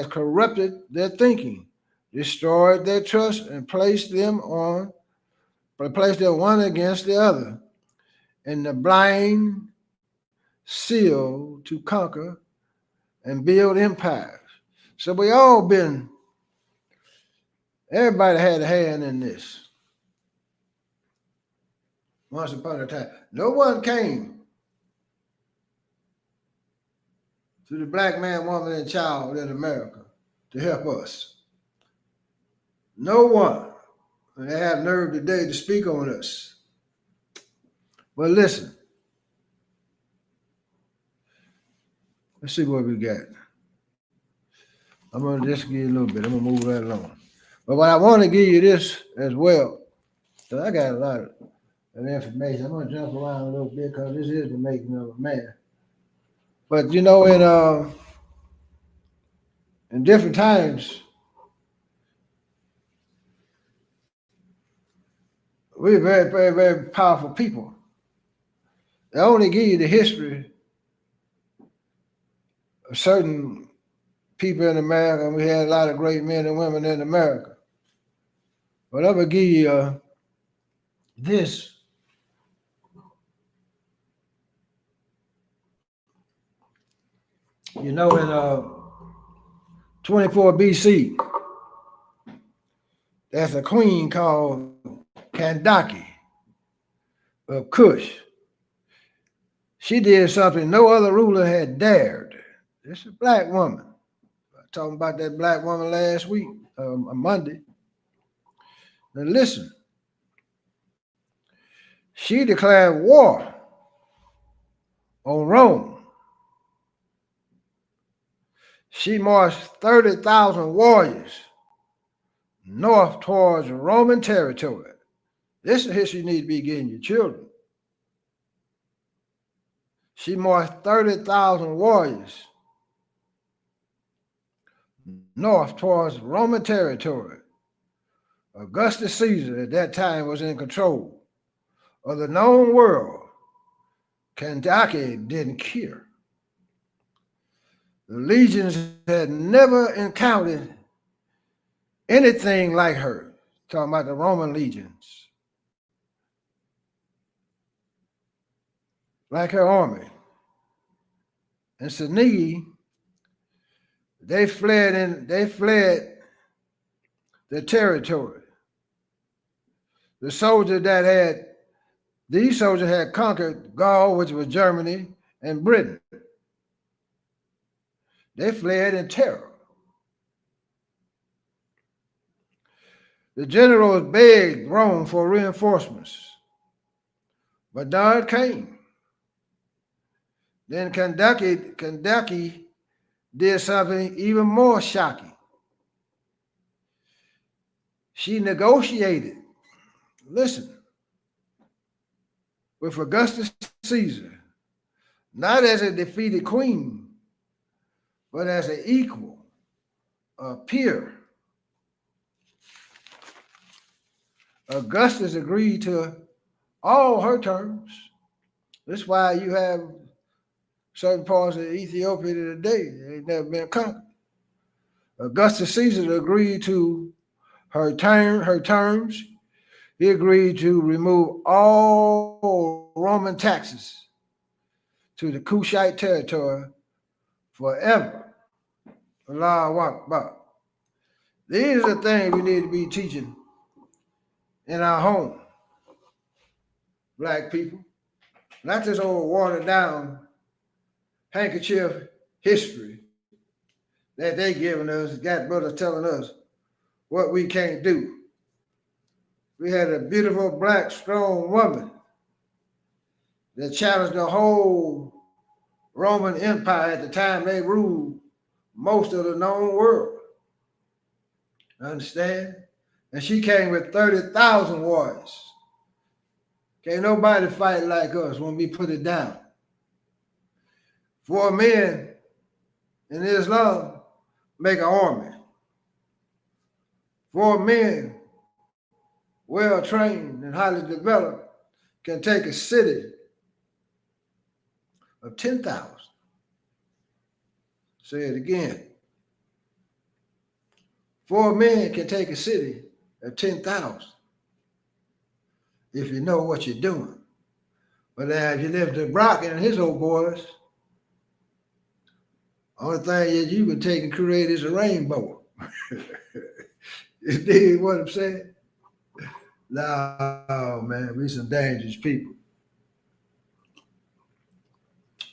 corrupted their thinking, destroyed their trust, and placed them one against the other, in the blind seal to conquer and build empires. So everybody had a hand in this. Once upon a time, no one came to the black man, woman, and child in America to help us. No one. And they have nerve today to speak on us. But listen, let's see what we got. I'm gonna just give you a little bit. I'm gonna move right along. But what I want to give you this as well, so I got a lot of information. I'm gonna jump around a little bit because this is the making of a man. But you know, in different times, we're very, very, very powerful people. They only give you the history of certain people in America, and we had a lot of great men and women in America. But I'm gonna give you this. You know, in 24 BC, there's a queen called Kandake of Kush. She did something no other ruler had dared. This is a black woman. I was talking about that black woman last week, on Monday. Now listen, she declared war on Rome. She marched 30,000 warriors north towards Roman territory. This is history you need to be getting your children. She marched 30,000 warriors north towards Roman territory. Augustus Caesar at that time was in control of the known world. Kandake didn't care. The legions had never encountered anything like her. Talking about the Roman legions. Like her army. And Senigi, they fled the territory. These soldiers had conquered Gaul, which was Germany, and Britain. They fled in terror. The generals begged Rome for reinforcements, but none came. Then Kandake did something even more shocking. She negotiated, listen, with Augustus Caesar, not as a defeated queen, but as an equal, a peer. Augustus agreed to all her terms. That's why you have certain parts of Ethiopia today, they've never been conquered. Augustus Caesar agreed to her terms. He agreed to remove all Roman taxes to the Kushite territory forever. Allahu Akbar. These are the things we need to be teaching in our home, black people. Not this old watered down handkerchief history that they giving us, got brothers telling us what we can't do. We had a beautiful black strong woman that challenged the whole Roman Empire at the time they ruled most of the known world. Understand? And she came with 30,000 warriors. Can't nobody fight like us when we put it down. 4 men in Islam make an army. 4 men, well trained and highly developed, can take a city of 10,000. Say it again. 4 men can take a city of 10,000 if you know what you're doing. But if you live to Brock and his old boys, only thing is you can take and create is a rainbow. You dig what I'm saying? No, man, we some dangerous people.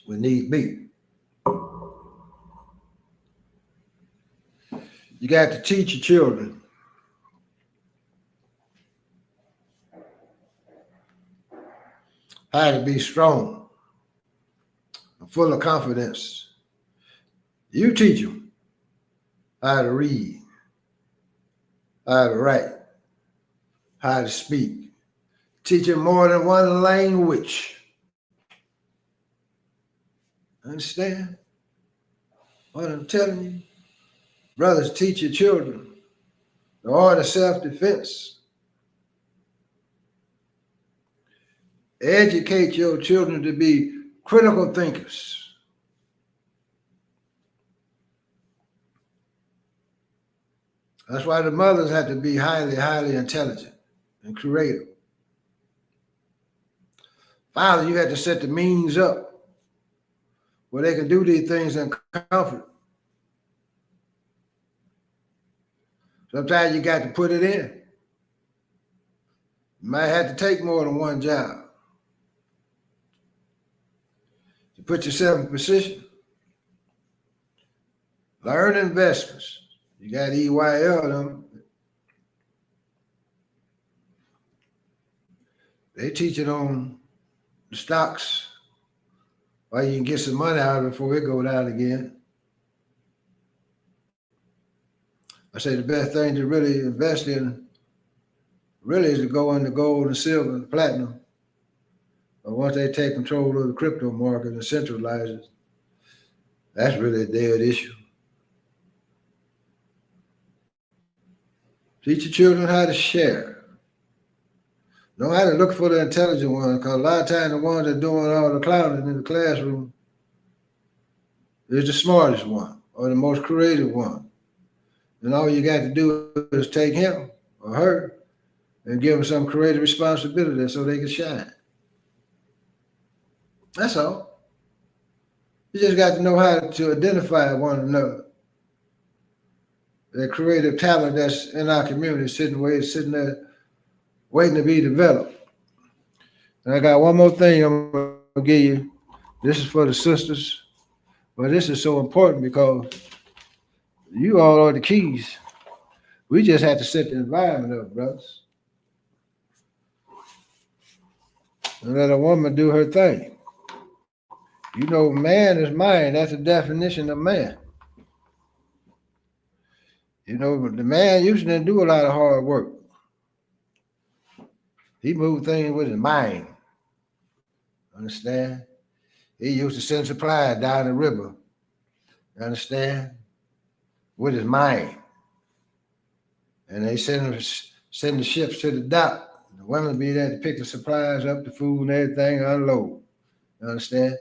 We need be. You got to teach your children how to be strong and full of confidence. You teach them how to read, how to write, how to speak. Teach him more than one language. Understand what I'm telling you? Brothers, teach your children the art of self-defense. Educate your children to be critical thinkers. That's why the mothers have to be highly, highly intelligent and creative. Father, you have to set the means up where they can do these things in comfort. Sometimes you got to put it in. You might have to take more than one job to put yourself in position. Learn investments. You got EYL them. They teach it on the stocks, why you can get some money out of it before it go down again. I say the best thing to really invest in really is to go into gold and silver and platinum. But once they take control of the crypto market and centralize it, that's really a dead issue. Teach your children how to share. Know how to look for the intelligent ones, because a lot of times the ones that are doing all the clowning in the classroom is the smartest one or the most creative one. And all you got to do is take him or her and give them some creative responsibility so they can shine. That's all. You just got to know how to identify one another. That creative talent that's in our community sitting there waiting to be developed. And I got one more thing I'm going to give you. This is for the sisters, but this is so important because you all are the keys. We just have to set the environment up, brothers. And let a woman do her thing. You know, man is mind. That's the definition of man. You know, the man usually didn't do a lot of hard work. He moved things with his mind. Understand? He used to send supplies down the river. Understand? With his mind. And they send the ships to the dock. The women be there to pick the supplies up, the food and everything, unload. You understand?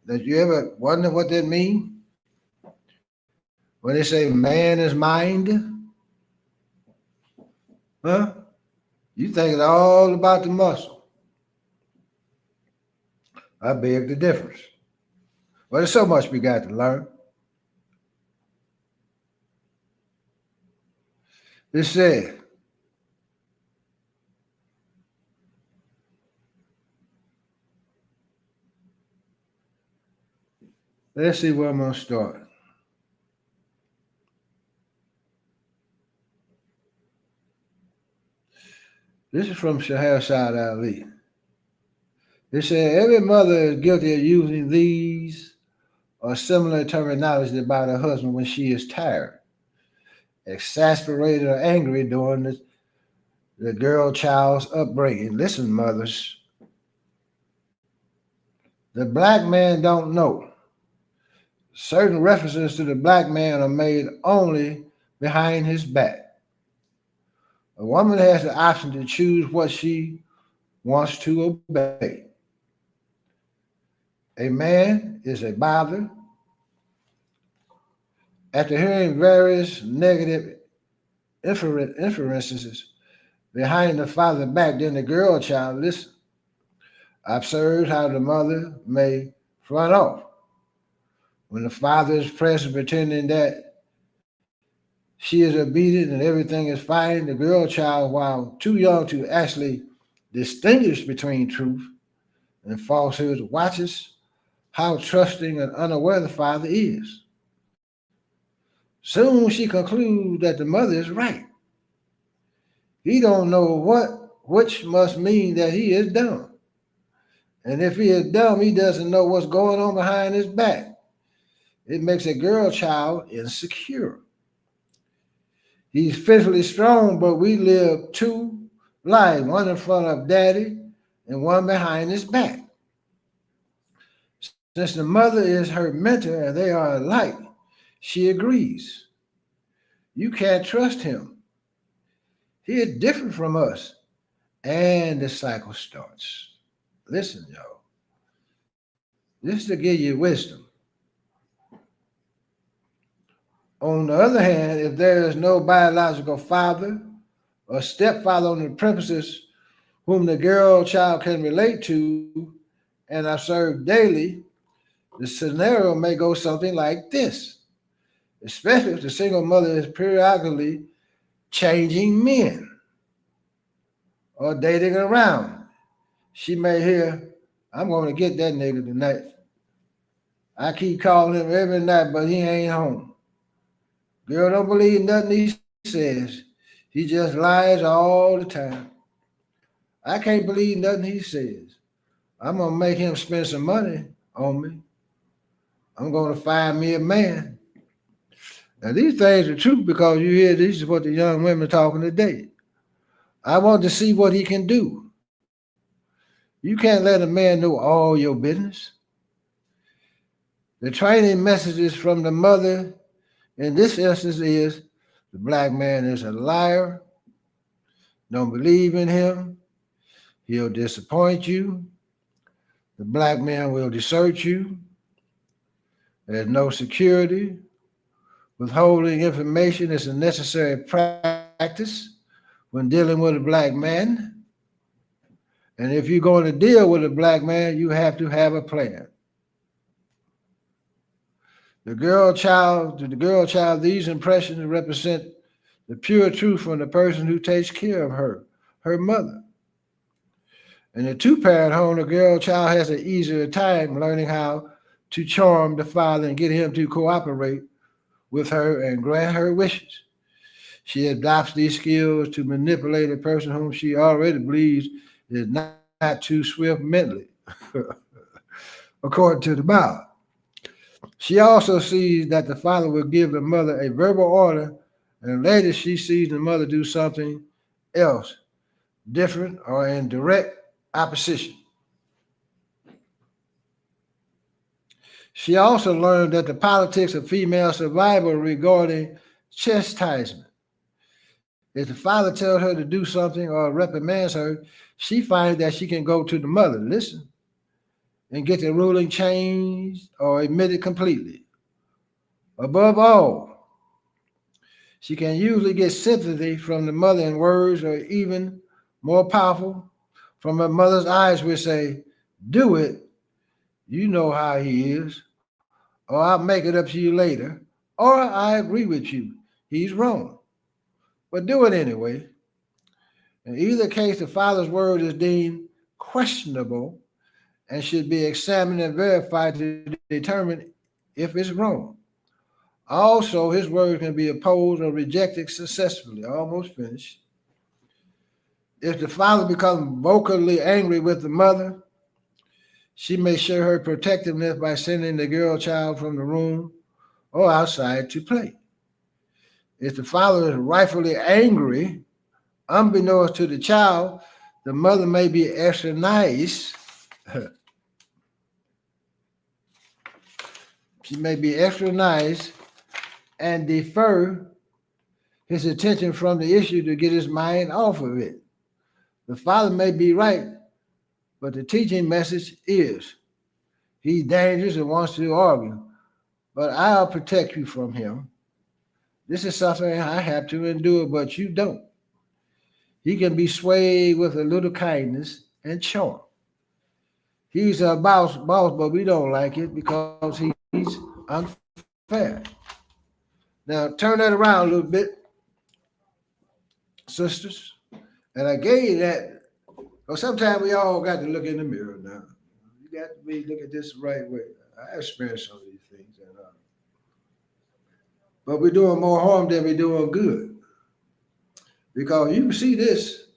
Did you ever wonder what that means? When they say man is mind, huh? You think it's all about the muscle. I beg the difference. Well, there's so much we got to learn. It said, let's see where I'm going to start. This is from Shahrazad Ali. It said, every mother is guilty of using these or similar terminology about her husband when she is tired, exasperated, or angry during the girl child's upbringing. Listen, mothers. The black man don't know. Certain references to the black man are made only behind his back. A woman has the option to choose what she wants to obey. A man is a bother. After hearing various negative inferences behind the father's back, then the girl child listen. Observe how the mother may front off. When the father is present, pretending that she is obedient and everything is fine, the girl child, while too young to actually distinguish between truth and falsehood, watches how trusting and unaware the father is. Soon she concludes that the mother is right. He don't know which must mean that he is dumb. And if he is dumb, he doesn't know what's going on behind his back. It makes a girl child insecure. He's physically strong, but we live two lives, one in front of daddy and one behind his back. Since the mother is her mentor and they are alike, she agrees. You can't trust him. He is different from us. And the cycle starts. Listen, y'all. This is to give you wisdom. On the other hand, if there is no biological father or stepfather on the premises whom the girl child can relate to and observe daily, the scenario may go something like this, especially if the single mother is periodically changing men or dating around. She may hear, I'm going to get that nigga tonight. I keep calling him every night, but he ain't home. Girl, don't believe nothing he says. He just lies all the time. I can't believe nothing he says. I'm going to make him spend some money on me. I'm going to find me a man. Now, these things are true because you hear this is what the young women talking today. I want to see what he can do. You can't let a man know all your business. The training messages from the mother in this instance is the black man is a liar. Don't believe in him. He'll disappoint you. The black man will desert you. There's no security. Withholding information is a necessary practice when dealing with a black man. And if you're going to deal with a black man, you have to have a plan. To the girl child, these impressions represent the pure truth from the person who takes care of her mother. In a two-parent home, the girl child has an easier time learning how to charm the father and get him to cooperate with her and grant her wishes. She adopts these skills to manipulate a person whom she already believes is not too swift mentally, according to the Bible. She also sees that the father will give the mother a verbal order, and later she sees the mother do something else, different or in direct opposition. She also learned that the politics of female survival regarding chastisement. If the father tells her to do something or reprimands her, she finds that she can go to the mother, listen, and get the ruling changed or omitted completely. Above all, she can usually get sympathy from the mother in words, or even more powerful, from her mother's eyes, which say, do it, you know how he is, or I'll make it up to you later, or I agree with you, he's wrong, but do it anyway. In either case, the father's word is deemed questionable and should be examined and verified to determine if it's wrong. Also, his word can be opposed or rejected successfully. Almost finished. If the father becomes vocally angry with the mother, she may show her protectiveness by sending the girl child from the room or outside to play. If the father is rightfully angry, unbeknownst to the child, the mother may be extra nice. She may be extra nice and defer his attention from the issue to get his mind off of it. The father may be right, but the teaching message is he's dangerous and wants to argue, but I'll protect you from him. This is something I have to endure, but you don't. He can be swayed with a little kindness and charm. He's a boss, but we don't like it because he's unfair. Now turn that around a little bit, sisters. And I gave you that. Well, sometimes we all got to look in the mirror now. You got to look at this the right way. I experienced some of these things, but we're doing more harm than we're doing good. Because you can see this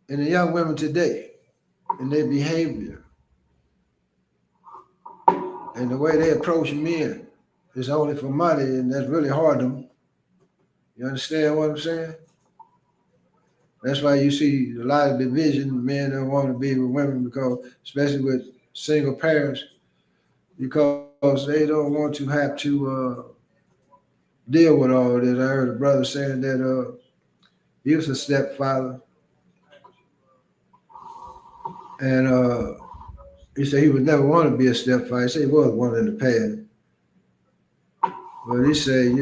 in the young women today, in their behavior, and the way they approach men is only for money, and that's really hard them. You understand what I'm saying? That's why you see a lot of division. Men don't want to be with women because, especially with single parents, because they don't want to have to deal with all this. I heard a brother saying that he was a stepfather, and he said he would never want to be a stepfather. He said he was one in the past, but he said,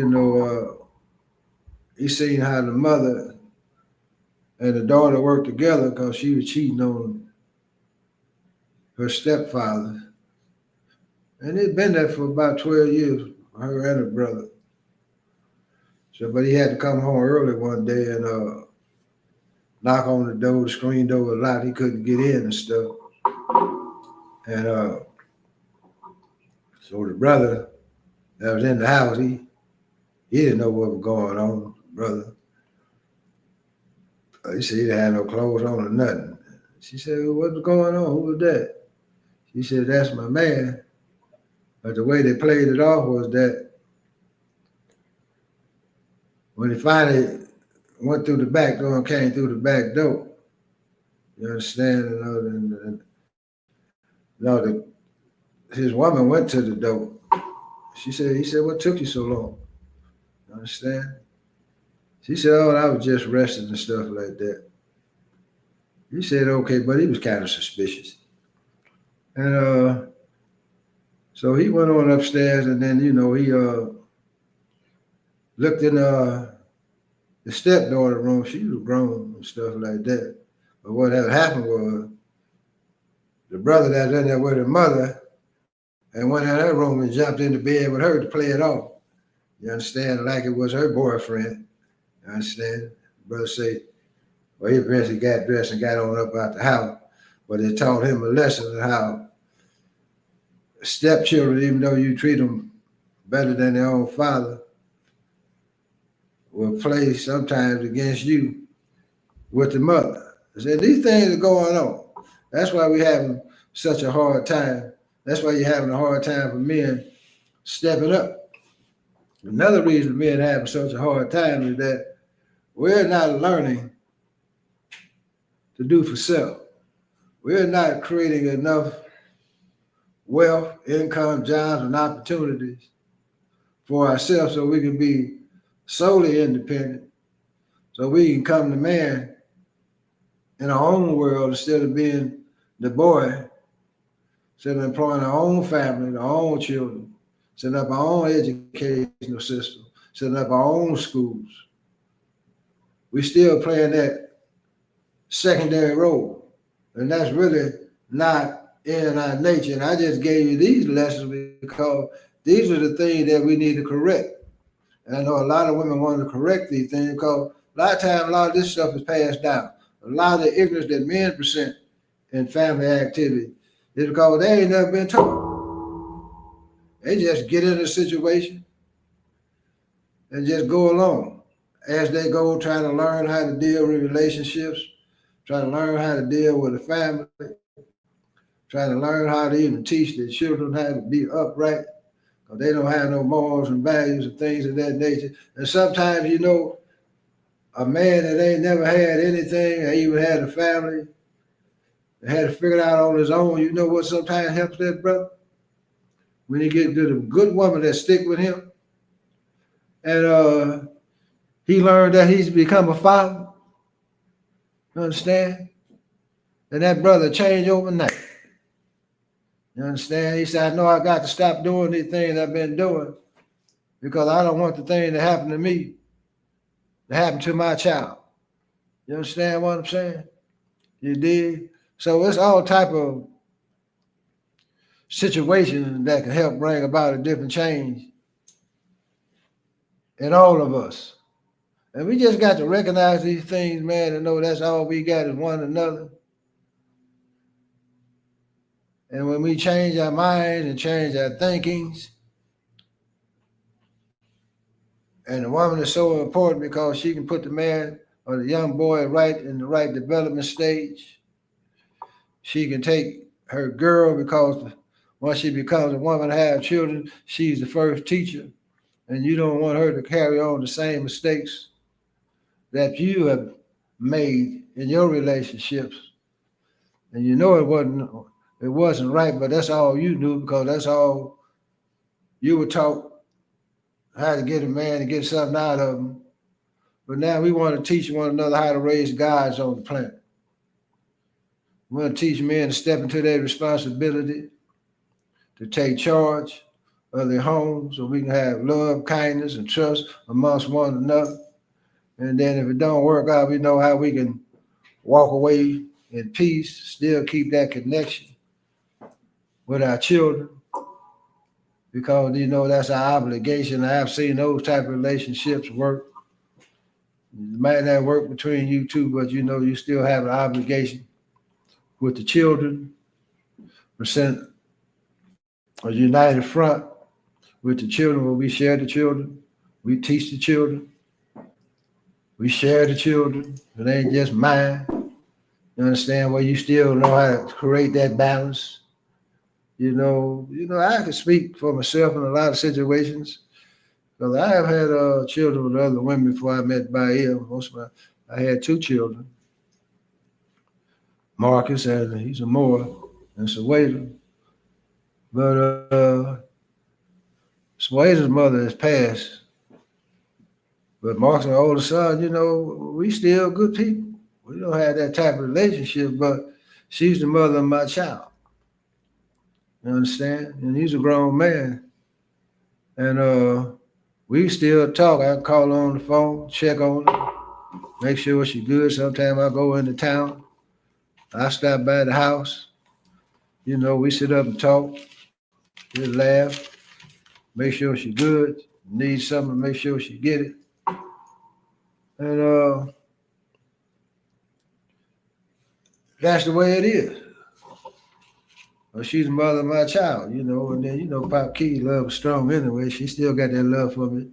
he seen how the mother and the daughter worked together because she was cheating on her stepfather. And it's been there for about 12 years, her and her brother. So, but he had to come home early one day and knock on the door, the screen door was locked. He couldn't get in and stuff. And so the brother that was in the house, he didn't know what was going on, brother. He said he didn't have no clothes on or nothing. She said, well, what's going on? Who was that? She said, that's my man. But the way they played it off was that when he finally went through the back door and came through the back door, you understand? His woman went to the door. He said, what took you so long? You understand? She said, oh, I was just resting and stuff like that. He said, okay, but he was kind of suspicious. And so he went on upstairs and then, he looked in the stepdaughter room. She was grown and stuff like that. But what had happened was the brother that was in there with her mother and went in her room and jumped into bed with her to play it off. You understand? Like it was her boyfriend. You understand? The brother said, well, he eventually got dressed and got on up out the house. But it taught him a lesson on how stepchildren, even though you treat them better than their own father, will play sometimes against you with the mother. I said, these things are going on. That's why we're having such a hard time. That's why you're having a hard time for men stepping up. Another reason men having such a hard time is that we're not learning to do for self. We're not creating enough wealth, income, jobs, and opportunities for ourselves so we can be solely independent, so we can come to man in our own world instead of being the boy, instead of employing our own family, our own children, setting up our own educational system, setting up our own schools. We're still playing that secondary role, and that's really not in our nature. And I just gave you these lessons because these are the things that we need to correct. And I know a lot of women want to correct these things because a lot of times a lot of this stuff is passed down. A lot of the ignorance that men present in family activity is because they ain't never been taught. They just get in a situation and just go along. As they go, trying to learn how to deal with relationships, trying to learn how to deal with a family, trying to learn how to even teach their children how to be upright, because they don't have no morals and values and things of that nature. And sometimes, a man that ain't never had anything or even had a family, and had to figure it out on his own, you know what sometimes helps that brother? When he get to the good woman that stick with him, and he learned that he's become a father, you understand? And that brother changed overnight. You understand? He said, I know I got to stop doing these things I've been doing because I don't want the thing that happened to me to happen to my child. You understand what I'm saying? You did? So it's all type of situations that can help bring about a different change in all of us. And we just got to recognize these things, man, and know that's all we got is one another. And when we change our minds and change our thinkings, and the woman is so important because she can put the man or the young boy right in the right development stage. She can take her girl because once she becomes a woman and have children, she's the first teacher. and you don't want her to carry on the same mistakes that you have made in your relationships, and you know it wasn't right, but that's all you knew because that's all you were taught how to get a man to get something out of him. But now we want to teach one another how to raise gods on the planet. We want to teach men to step into their responsibility, to take charge of their homes so we can have love, kindness, and trust amongst one another. And then if it don't work out, we know how we can walk away in peace, still keep that connection with our children, because that's our obligation. I've seen those type of relationships work. It might not work between you two, but you still have an obligation with the children. Percent a united front with the children, where we share the children, we teach the children, we share the children. It ain't just mine. You understand? Where you still know how to create that balance. I can speak for myself in a lot of situations because I have had children with other women before I met Baia. I had 2 children, Marcus, and he's a Moor, and Suwaida. But Suwaida's mother has passed. But Marcus, my older son, we still good people. We don't have that type of relationship, but she's the mother of my child. You understand? And he's a grown man. And we still talk. I call her on the phone, check on her, make sure she's good. Sometimes I go into town. I stop by the house. We sit up and talk, just laugh, make sure she's good. Needs something, make sure she get it. And that's the way it is. Well, she's the mother of my child, and then, Popkeys love is strong anyway. She still got that love for me.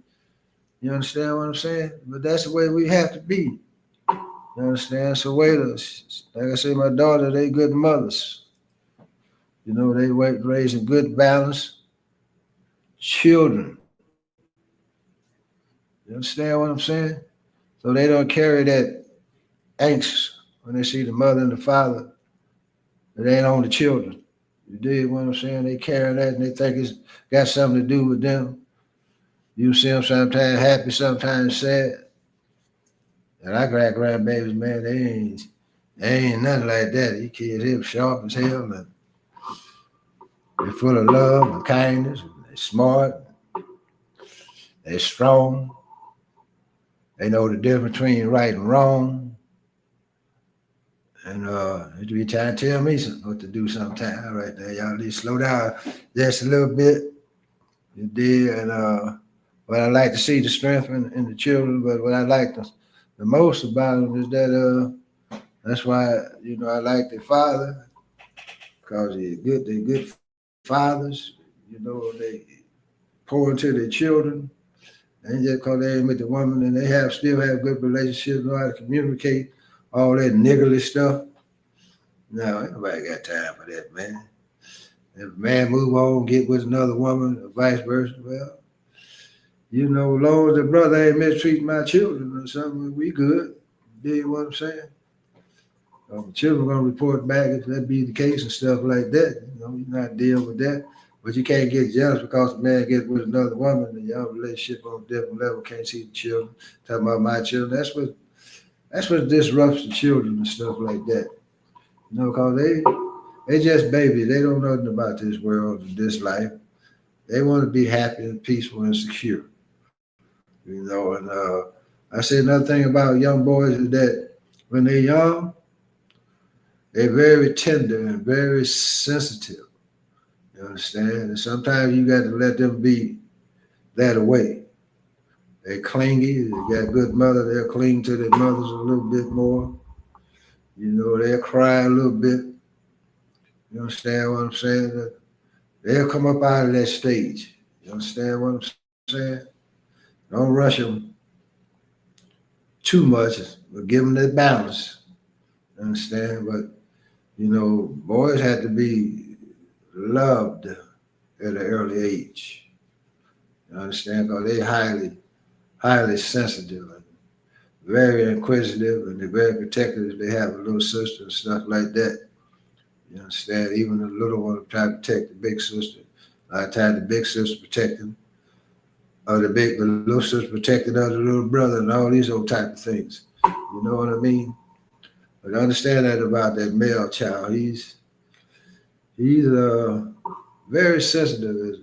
You understand what I'm saying? But that's the way we have to be. You understand? So like I say, my daughter, they good mothers. They raising good, balanced children. You understand what I'm saying? So they don't carry that angst when they see the mother and the father that ain't on the children. You dig what I'm saying? They carry that and they think it's got something to do with them. You see them sometimes happy, sometimes sad. And I got grandbabies, man, they ain't nothing like that. These kids here sharp as hell, and they're full of love and kindness. And they're smart. They're strong. They know the difference between right and wrong. And they be trying to tell me what to do sometime right there. Y'all need to slow down just a little bit. You did. And but I like to see the strength in the children. But what I like the most about them is that that's why I like their father, because they're good fathers. They pour into their children. And just because they ain't with the woman and they still have good relationships, know how to communicate, all that niggly stuff. No, ain't nobody got time for that, man. If a man move on, get with another woman, or vice versa, well, long as the brother ain't mistreating my children or something, we good. You know what I'm saying? The children gonna report back if that be the case and stuff like that. You not deal with that. But you can't get jealous because the man gets with another woman and y'all relationship on a different level. Can't see the children. Talking about my children. That's what disrupts the children and stuff like that. Because they just babies. They don't know nothing about this world and this life. They want to be happy and peaceful and secure. And I say another thing about young boys is that when they're young, they're very tender and very sensitive. You understand? And sometimes you got to let them be that way. They're clingy. They got good mother. They'll cling to their mothers a little bit more. They'll cry a little bit. You understand what I'm saying? They'll come up out of that stage. You understand what I'm saying? Don't rush them too much, but give them that balance. You understand? But, boys have to be loved at an early age. You understand? Because they highly sensitive and very inquisitive, and they're very protective if they have a little sister and stuff like that. You understand? Even the little one will try to protect the big sister. A lot of times the big sister protecting or the little sister protecting the little brother and all these old type of things. You know what I mean? But understand that about that male child. He's very sensitive as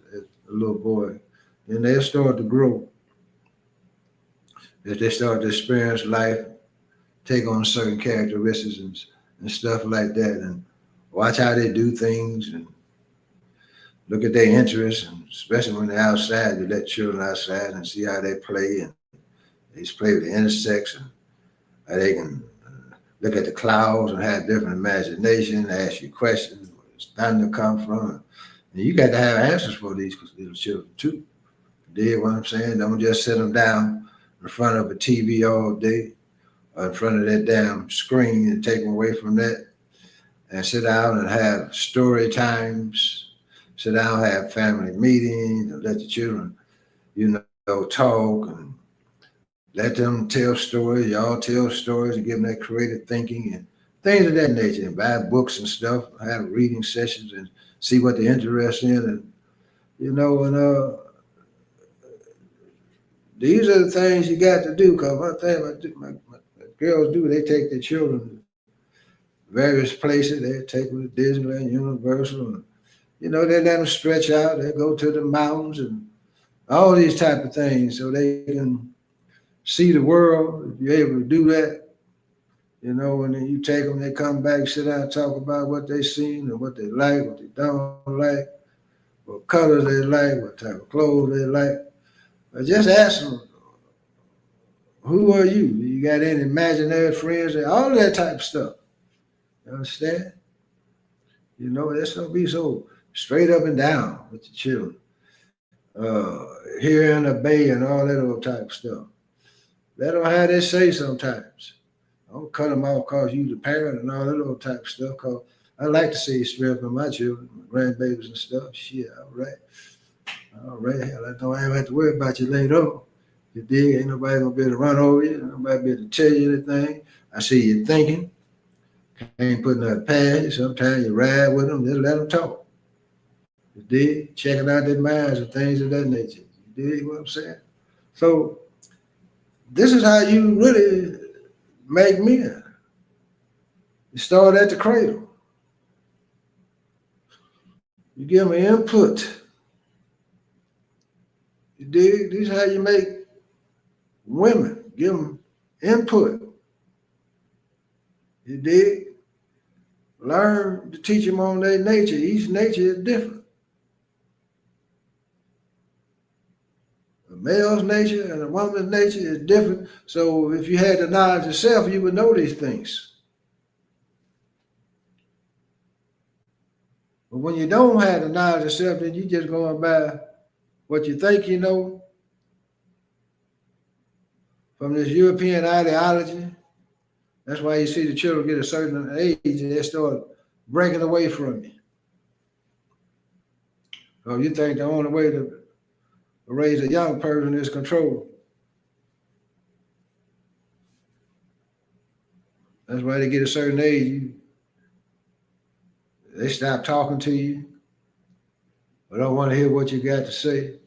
a little boy. And they start to grow as they start to experience life, take on certain characteristics and stuff like that, and watch how they do things and look at their interests, and especially when they're outside, you let children outside and see how they play, and they just play with the insects and how they can look at the clouds and have different imagination, ask you questions, where does thunder come from? And you got to have answers for these little children too. You dig what I'm saying? Don't just sit them down in front of a TV all day or in front of that damn screen and take them away from that, and sit down and have story times, sit down, have family meetings, and let the children, talk and let them tell stories. Y'all tell stories and give them that creative thinking and things of that nature. And buy books and stuff, have reading sessions and see what they're interested in. And, these are the things you got to do. Because one thing my girls do, they take their children to various places. They take them to Disneyland, Universal, and, they let them stretch out. They go to the mountains and all these type of things so they can see the world. If you're able to do that, and then you take them, they come back, sit down, talk about what they seen and what they like, what they don't like, what colors they like, what type of clothes they like. But just ask them, who are you? You got any imaginary friends? All that type of stuff. You understand? It's gonna be so straight up and down with the children. Here in the bay and all that old type of stuff. Let them have their say sometimes. Don't cut them off because you the parent and all that old type of stuff. Cause I like to see strength in my children, my grandbabies and stuff. Shit, all right. Hell, I don't even have to worry about you later on. You dig? Ain't nobody gonna be able to run over you. Ain't nobody be able to tell you anything. I see you thinking. Ain't putting nothing past you. Sometimes you ride with them, just let them talk. You dig? Checking out their minds and things of that nature. You dig what I'm saying? So this is how you really make men. You start at the cradle. You give them input. You dig? This is how you make women. Give them input. You dig? Learn to teach them on their nature. Each nature is different. A male's nature and a woman's nature is different. So if you had the knowledge of self, you would know these things. But when you don't have the knowledge of self, then you just going by what you think you know from this European ideology. That's why you see the children get a certain age and they start breaking away from you. So you think the only way to raise a young person is control. That's why they get a certain age, they stop talking to you, or don't want to hear what you got to say.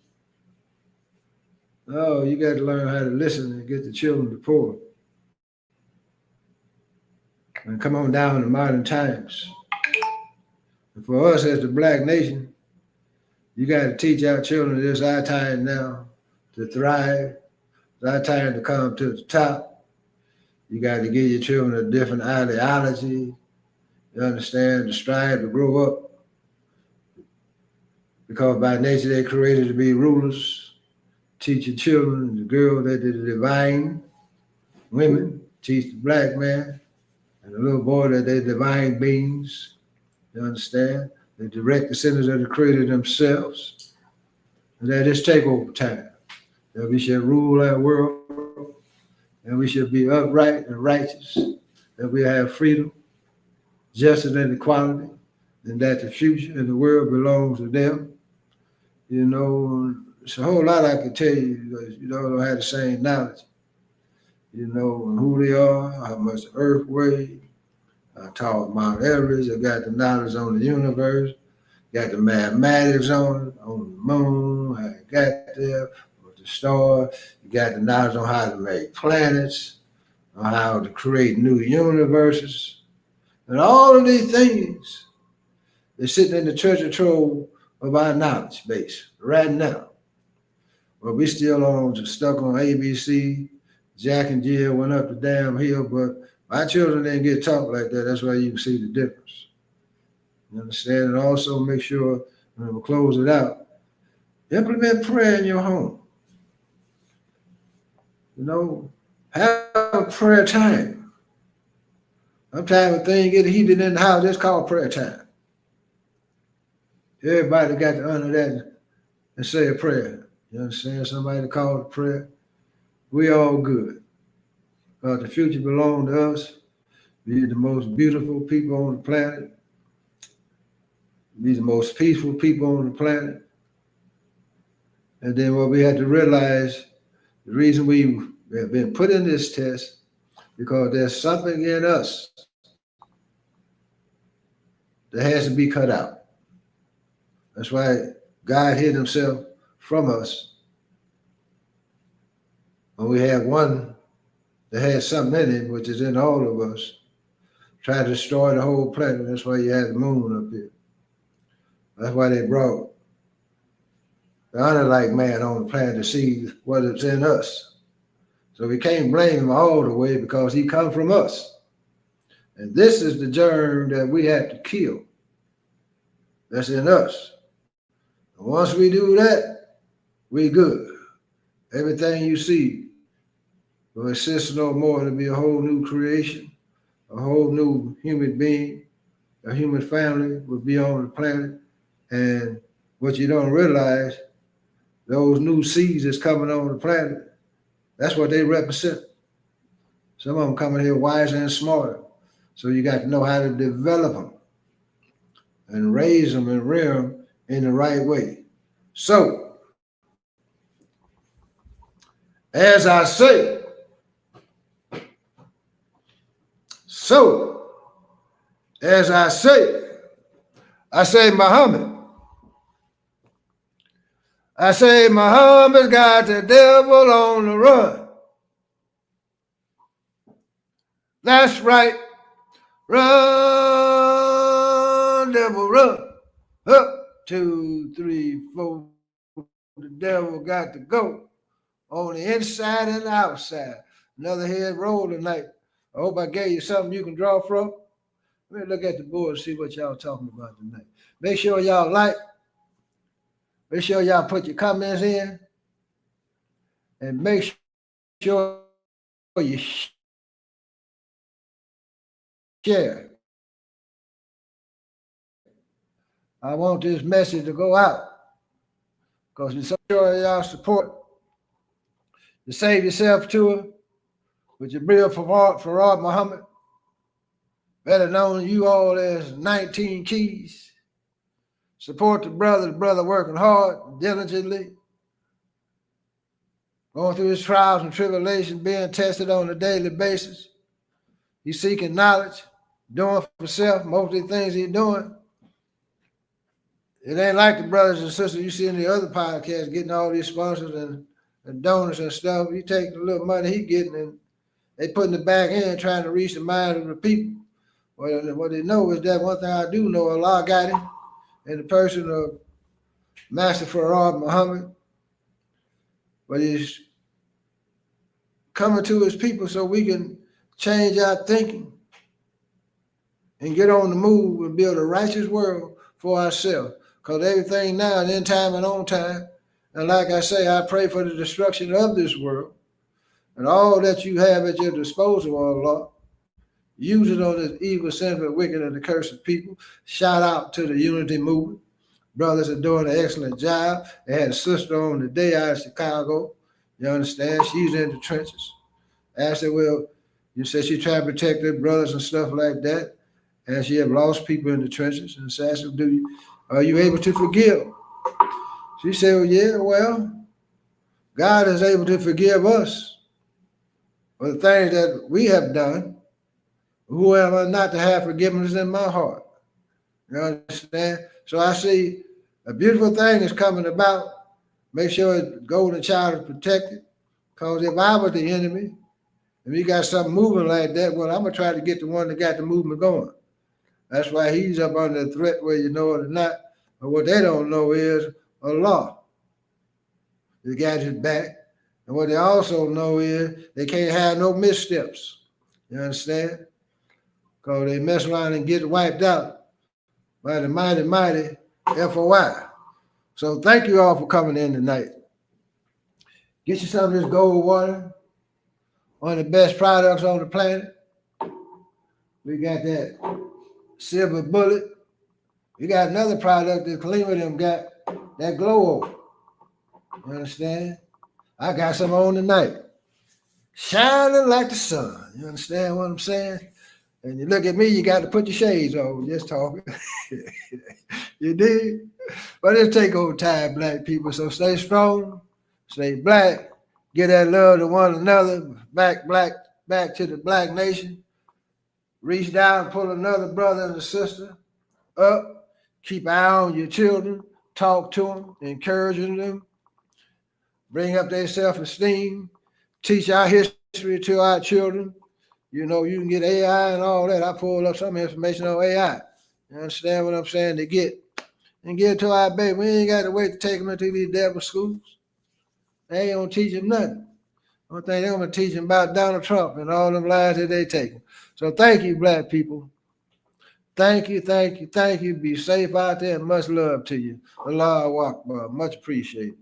No, you got to learn how to listen and get the children to pour. And come on down to modern times. And for us as the black nation, you got to teach our children this our time now to thrive. It's our time to come to the top. You got to give your children a different ideology. You understand? To strive to grow up. Because by nature they're created to be rulers. Teach your children, the girl that they're divine women. Teach the black man and the little boy that they're divine beings. You understand? They direct the sinners of the creator themselves. And that is takeover time. That we should rule our world, and we should be upright and righteous, that we have freedom, justice, and equality, and that the future and the world belongs to them. it's a whole lot I could tell you. You don't have the same knowledge. You know who they are, how much the earth weighs, how tall Mount Everest. I got the knowledge on the universe. Got the mathematics on it, on the moon, how it got there, with the stars. You got the knowledge on how to make planets, on how to create new universes. And all of these things, they're sitting in the treasure trove of our knowledge base right now. But we still stuck on ABC. Jack and Jill went up the damn hill, but my children didn't get taught like that. That's why you can see the difference. You understand? And also make sure, when we close it out, implement prayer in your home. You know, have a prayer time. Sometimes when things get heated in the house, it's called prayer time. Everybody got to honor that and say a prayer. You understand? Somebody call it prayer. We all good. Because the future belongs to us. We're the most beautiful people on the planet. We're the most peaceful people on the planet. And then what we have to realize, the reason we have been put in this test, because there's something in us that has to be cut out. That's why God hid himself from us. When we have one that has something in it, which is in all of us, try to destroy the whole planet. That's why you have the moon up here. That's why they brought the unlike man on the planet to see what is in us. So we can't blame him all the way because he comes from us. And this is the germ that we have to kill. That's in us. And once we do that, we good. Everything you see will exist no more to be a whole new creation, a whole new human being, a human family will be on the planet. And what you don't realize, those new seeds that's coming on the planet, that's what they represent. Some of them coming here wiser and smarter. So you got to know how to develop them and raise them and rear them in the right way. So, as I say, I say Muhammad. I say Muhammad's got the devil on the run. That's right. Run, devil, run. Up, 2, 3, 4. The devil got to go on the inside and the outside. Another head roll tonight. I hope I gave you something you can draw from. Let me look at the board and see what y'all talking about tonight. Make sure y'all like. Make sure y'all put your comments in. And make sure you share. I want this message to go out because it's so sure y'all support the Save Yourself Tour with Jabril Farad Muhammad, better known to you all as 19 Keys. Support the brother working hard, diligently, going through his trials and tribulations, being tested on a daily basis. He's seeking knowledge, doing for self, most of the things he's doing. It ain't like the brothers and sisters you see in the other podcasts getting all these sponsors and donors and stuff. You take the little money he getting and they putting it back in trying to reach the mind of the people. Well, what they know is that one thing I do know, Allah got him in the person of Master Farad Muhammad. But he's coming to his people so we can change our thinking and get on the move and build a righteous world for ourselves. Because everything now is in time and on time. And like I say, I pray for the destruction of this world. And all that you have at your disposal, Allah, use it on this evil, sinful, wicked, and accursed people. Shout out to the unity movement. Brothers are doing an excellent job. They had a sister on the day out of Chicago. You understand? She's in the trenches. I said, well, you said she tried to protect her brothers and stuff like that. And she have lost people in the trenches. And so I said, are you able to forgive? She said, well, yeah, well, God is able to forgive us for the things that we have done. Who am I not to have forgiveness in my heart? You understand? So I see a beautiful thing is coming about. Make sure the golden child is protected. Because if I was the enemy, if you got something moving like that, well, I'm going to try to get the one that got the movement going. That's why he's up under threat, whether you know it or not. But what they don't know is a law. They got his back. And what they also know is they can't have no missteps. You understand? Because they mess around and get wiped out by the mighty FOI. So thank you all for coming in tonight. Get you some of this gold water, one of the best products on the planet. We got that silver bullet. We got another product that Kalima them got, that glow over. You understand? I got some on tonight. Shining like the sun. You understand what I'm saying? And you look at me, you got to put your shades on, just talking. You did? But it'll take over time, black people. So stay strong, stay black, get that love to one another, back to the black nation. Reach down, pull another brother and a sister up, keep an eye on your children, talk to them, encouraging them, bring up their self-esteem, teach our history to our children. You know, you can get AI and all that. I pulled up some information on AI. You understand what I'm saying? To get and give it to our baby. We ain't got to wait to take them into these devil schools. They ain't gonna teach them nothing. One thing they're gonna teach them about Donald Trump and all them lies that they taking. So thank you, black people. Thank you. Be safe out there and much love to you. Allah Akbar. Much appreciated.